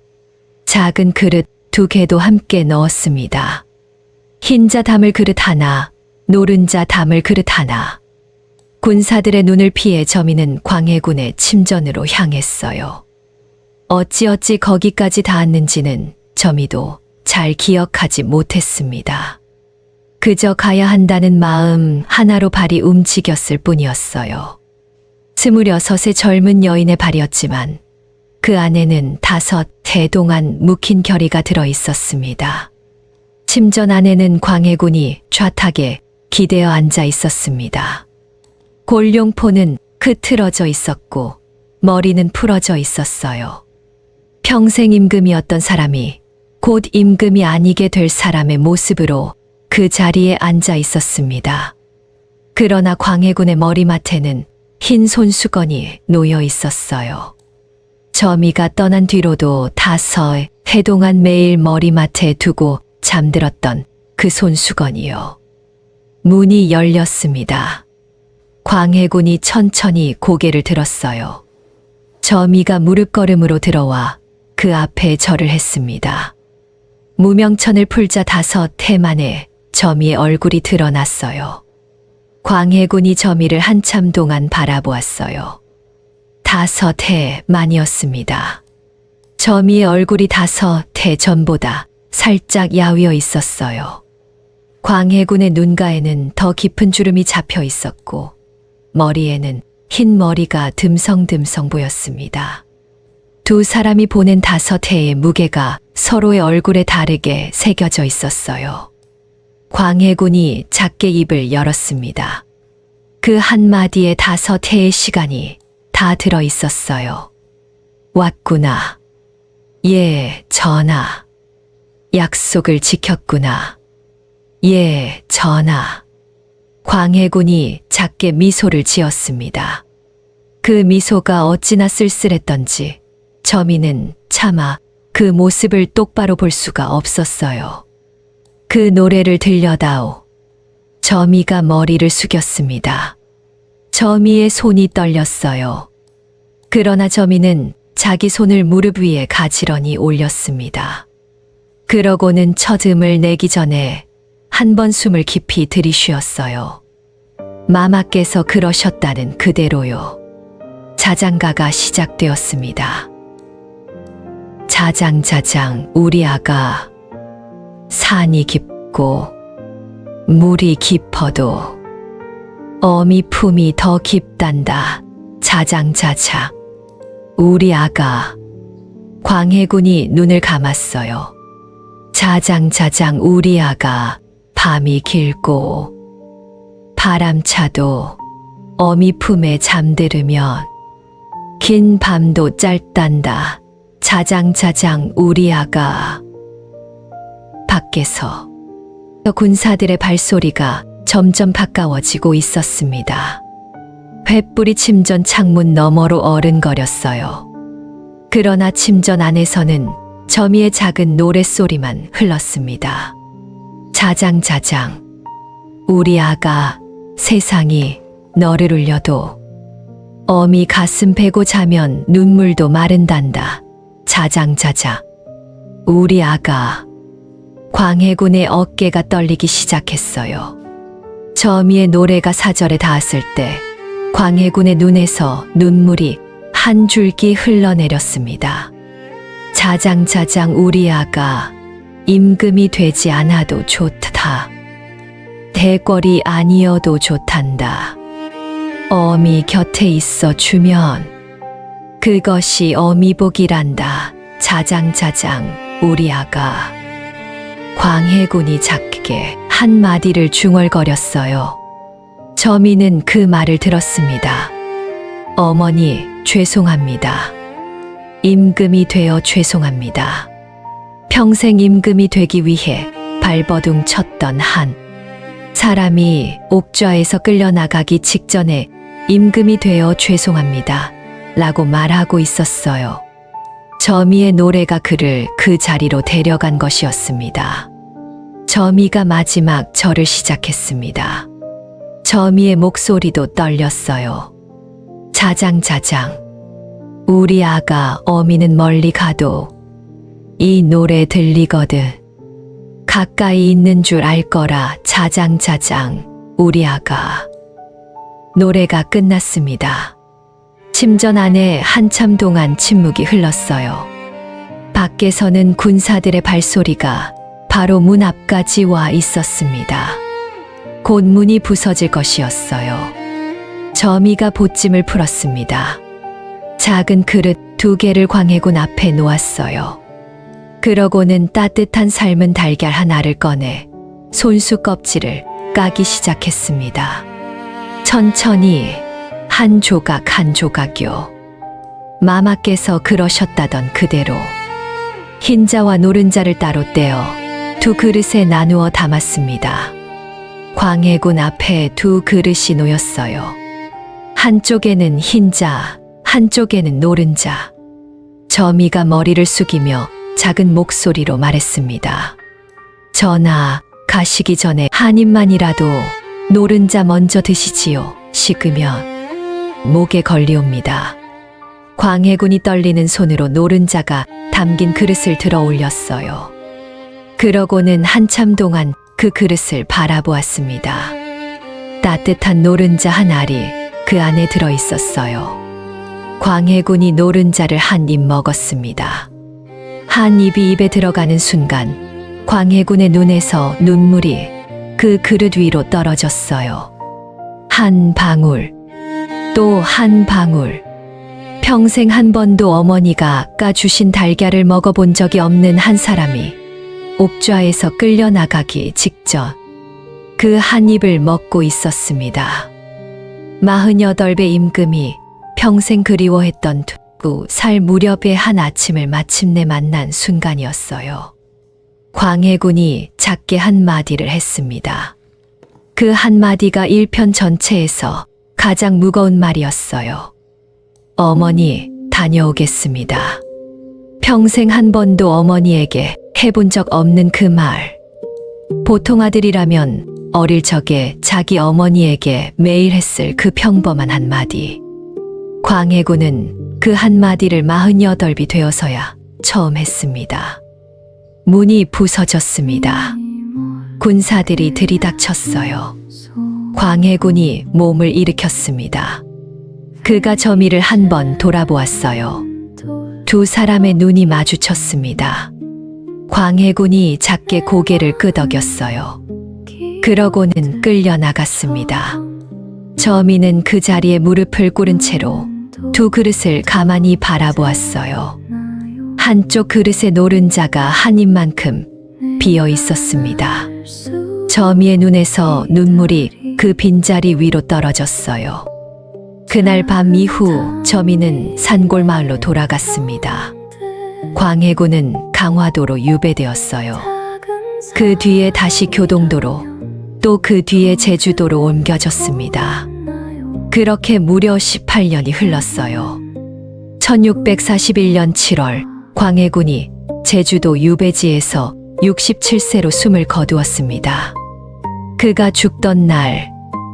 작은 그릇 2개도 함께 넣었습니다. 흰자 담을 그릇 하나, 노른자 담을 그릇 하나. 군사들의 눈을 피해 점이는 광해군의 침전으로 향했어요. 어찌어찌 거기까지 닿았는지는 점이도 잘 기억하지 못했습니다. 그저 가야 한다는 마음 하나로 발이 움직였을 뿐이었어요. 26의 젊은 여인의 발이었지만 그 안에는 5해 동안 묵힌 결의가 들어 있었습니다. 침전 안에는 광해군이 좌탁에 기대어 앉아 있었습니다. 골룡포는 흐트러져 있었고 머리는 풀어져 있었어요. 평생 임금이었던 사람이 곧 임금이 아니게 될 사람의 모습으로 그 자리에 앉아 있었습니다. 그러나 광해군의 머리맡에는 흰 손수건이 놓여 있었어요. 저미가 떠난 뒤로도 5해 동안 매일 머리맡에 두고 잠들었던 그 손수건이요. 문이 열렸습니다. 광해군이 천천히 고개를 들었어요. 저미가 무릎걸음으로 들어와 그 앞에 절을 했습니다. 무명천을 풀자 5해 만에 저미의 얼굴이 드러났어요. 광해군이 저미를 한참 동안 바라보았어요. 5해 만이었습니다. 저미의 얼굴이 5해 전보다 살짝 야위어 있었어요. 광해군의 눈가에는 더 깊은 주름이 잡혀 있었고 머리에는 흰 머리가 듬성듬성 보였습니다. 두 사람이 보낸 5해의 무게가 서로의 얼굴에 다르게 새겨져 있었어요. 광해군이 작게 입을 열었습니다. 그 한마디에 5해의 시간이 다 들어 있었어요. 왔구나. 예, 전하. 약속을 지켰구나. 예, 전하. 광해군이 작게 미소를 지었습니다. 그 미소가 어찌나 쓸쓸했던지 저미는 차마 그 모습을 똑바로 볼 수가 없었어요. 그 노래를 들려다오. 저미가 머리를 숙였습니다. 저미의 손이 떨렸어요. 그러나 저미는 자기 손을 무릎 위에 가지런히 올렸습니다. 그러고는 첫 음을 내기 전에 한 번 숨을 깊이 들이쉬었어요. 마마께서 그러셨다는 그대로요. 자장가가 시작되었습니다. 자장자장 우리 아가 산이 깊고 물이 깊어도 어미 품이 더 깊단다. 자장자장 우리 아가. 광해군이 눈을 감았어요. 자장자장 우리 아가 밤이 길고 바람차도 어미 품에 잠들으면 긴 밤도 짧단다. 자장자장 우리 아가. 밖에서 군사들의 발소리가 점점 가까워지고 있었습니다. 횃불이 침전 창문 너머로 어른거렸어요. 그러나 침전 안에서는 저미의 작은 노랫소리만 흘렀습니다. 자장자장 우리 아가. 세상이 너를 울려도 어미 가슴 베고 자면 눈물도 마른단다. 자장자장 우리 아가. 광해군의 어깨가 떨리기 시작했어요. 저미의 노래가 사절에 닿았을 때 광해군의 눈에서 눈물이 한 줄기 흘러내렸습니다. 자장자장 우리 아가. 임금이 되지 않아도 좋다. 대궐이 아니어도 좋단다. 어미 곁에 있어 주면 그것이 어미복이란다. 자장자장 우리 아가. 광해군이 작게 한마디를 중얼거렸어요. 저미는 그 말을 들었습니다. 어머니, 죄송합니다. 임금이 되어 죄송합니다. 평생 임금이 되기 위해 발버둥 쳤던 한 사람이 옥좌에서 끌려나가기 직전에 임금이 되어 죄송합니다. 라고 말하고 있었어요. 저미의 노래가 그를 그 자리로 데려간 것이었습니다. 저미가 마지막 절을 시작했습니다. 저미의 목소리도 떨렸어요. 자장자장 우리 아가. 어미는 멀리 가도 이 노래 들리거든. 가까이 있는 줄 알 거라. 자장자장 우리 아가. 노래가 끝났습니다. 침전 안에 한참 동안 침묵이 흘렀어요. 밖에서는 군사들의 발소리가 바로 문 앞까지 와 있었습니다. 곧 문이 부서질 것이었어요. 저미가 보찜을 풀었습니다. 작은 그릇 2개를 광해군 앞에 놓았어요. 그러고는 따뜻한 삶은 달걀 하나를 꺼내 손수 껍질을 까기 시작했습니다. 천천히 한 조각 한 조각요. 마마께서 그러셨다던 그대로 흰자와 노른자를 따로 떼어 두 그릇에 나누어 담았습니다. 광해군 앞에 두 그릇이 놓였어요. 한쪽에는 흰자, 한쪽에는 노른자. 저미가 머리를 숙이며 작은 목소리로 말했습니다. 전하, 가시기 전에 한 입만이라도 노른자 먼저 드시지요. 식으면 목에 걸리옵니다. 광해군이 떨리는 손으로 노른자가 담긴 그릇을 들어 올렸어요. 그러고는 한참 동안 그 그릇을 바라보았습니다. 따뜻한 노른자 한 알이 그 안에 들어 있었어요. 광해군이 노른자를 한 입 먹었습니다. 한 입이 입에 들어가는 순간 광해군의 눈에서 눈물이 그 그릇 위로 떨어졌어요. 한 방울, 또 한 방울. 평생 한 번도 어머니가 까주신 달걀을 먹어본 적이 없는 한 사람이 옥좌에서 끌려나가기 직전 그 한 입을 먹고 있었습니다. 48배 임금이 평생 그리워했던 2살 무렵의 한 아침을 마침내 만난 순간이었어요. 광해군이 작게 한마디를 했습니다. 그 한마디가 1편 전체에서 가장 무거운 말이었어요. 어머니, 다녀오겠습니다. 평생 한 번도 어머니에게 해본 적 없는 그 말. 보통 아들이라면 어릴 적에 자기 어머니에게 매일 했을 그 평범한 한마디. 광해군은 그 한마디를 48이 되어서야 처음 했습니다. 문이 부서졌습니다. 군사들이 들이닥쳤어요. 광해군이 몸을 일으켰습니다. 그가 저미를 한 번 돌아보았어요. 두 사람의 눈이 마주쳤습니다. 광해군이 작게 고개를 끄덕였어요. 그러고는 끌려나갔습니다. 저미는 그 자리에 무릎을 꿇은 채로 두 그릇을 가만히 바라보았어요. 한쪽 그릇의 노른자가 한 입만큼 비어 있었습니다. 저미의 눈에서 눈물이 그 빈자리 위로 떨어졌어요. 그날 밤 이후 저미는 산골마을로 돌아갔습니다. 광해군은 강화도로 유배되었어요. 그 뒤에 다시 교동도로, 또 그 뒤에 제주도로 옮겨졌습니다. 그렇게 무려 18년이 흘렀어요. 1641년 7월 광해군이 제주도 유배지에서 67세로 숨을 거두었습니다. 그가 죽던 날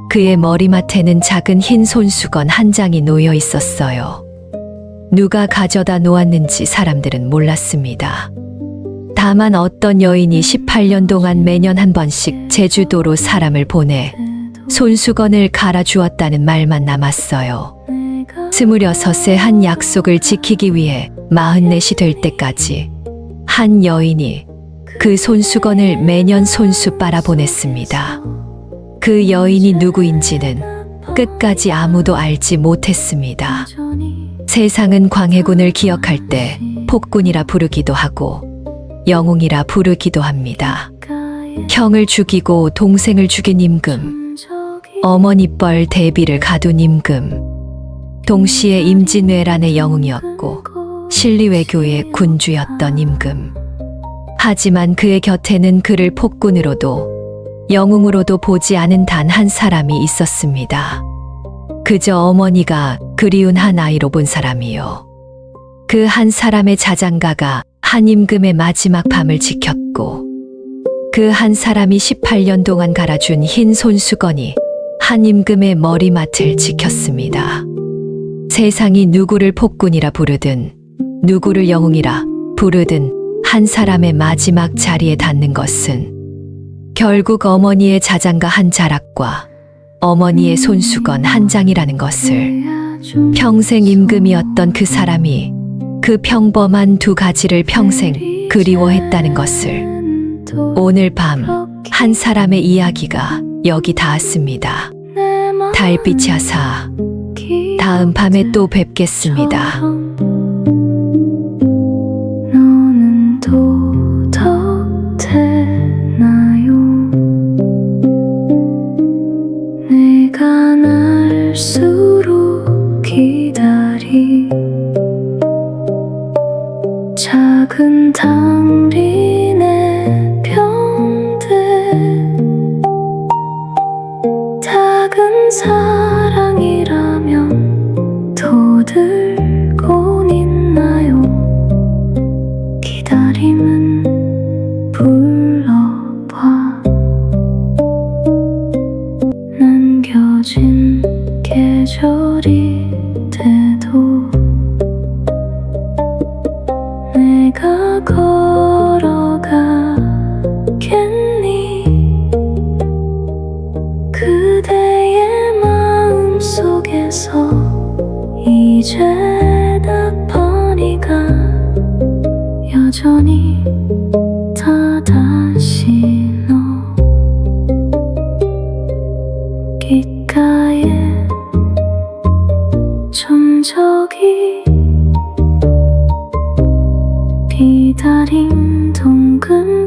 그의 머리맡에는 작은 흰 손수건 한 장이 놓여 있었어요. 누가 가져다 놓았는지 사람들은 몰랐습니다. 다만 어떤 여인이 18년 동안 매년 한 번씩 제주도로 사람을 보내 손수건을 갈아주었다는 말만 남았어요. 26세 한 약속을 지키기 위해 44이 될 때까지 한 여인이 그 손수건을 매년 손수 빨아 보냈습니다. 그 여인이 누구인지는 끝까지 아무도 알지 못했습니다. 세상은 광해군을 기억할 때 폭군이라 부르기도 하고 영웅이라 부르기도 합니다. 형을 죽이고 동생을 죽인 임금, 어머니뻘 대비를 가둔 임금, 동시에 임진왜란의 영웅이었고 신리외교의 군주였던 임금. 하지만 그의 곁에는 그를 폭군으로도 영웅으로도 보지 않은 단 한 사람이 있었습니다. 그저 어머니가 그리운 한 아이로 본 사람이요. 그 한 사람의 자장가가 한 임금의 마지막 밤을 지켰고 그 한 사람이 18년 동안 갈아준 흰 손수건이 한 임금의 머리맡을 지켰습니다. 세상이 누구를 폭군이라 부르든 누구를 영웅이라 부르든 한 사람의 마지막 자리에 닿는 것은 결국 어머니의 자장가 한 자락과 어머니의 손수건 한 장이라는 것을 평생 임금이었던 그 사람이 그 평범한 두 가지를 평생 그리워했다는 것을 오늘 밤 한 사람의 이야기가 여기 닿았습니다. 달빛 야사, 다음 밤에 또 뵙겠습니다. 너는 도덕되나요? 내가 날수록 기다리 계절이 돼도 내가 걸어가겠니 그대의 마음 속에서 이제 나파니가 여전히 다 다시 너 귓가에 점적이 기다린 동금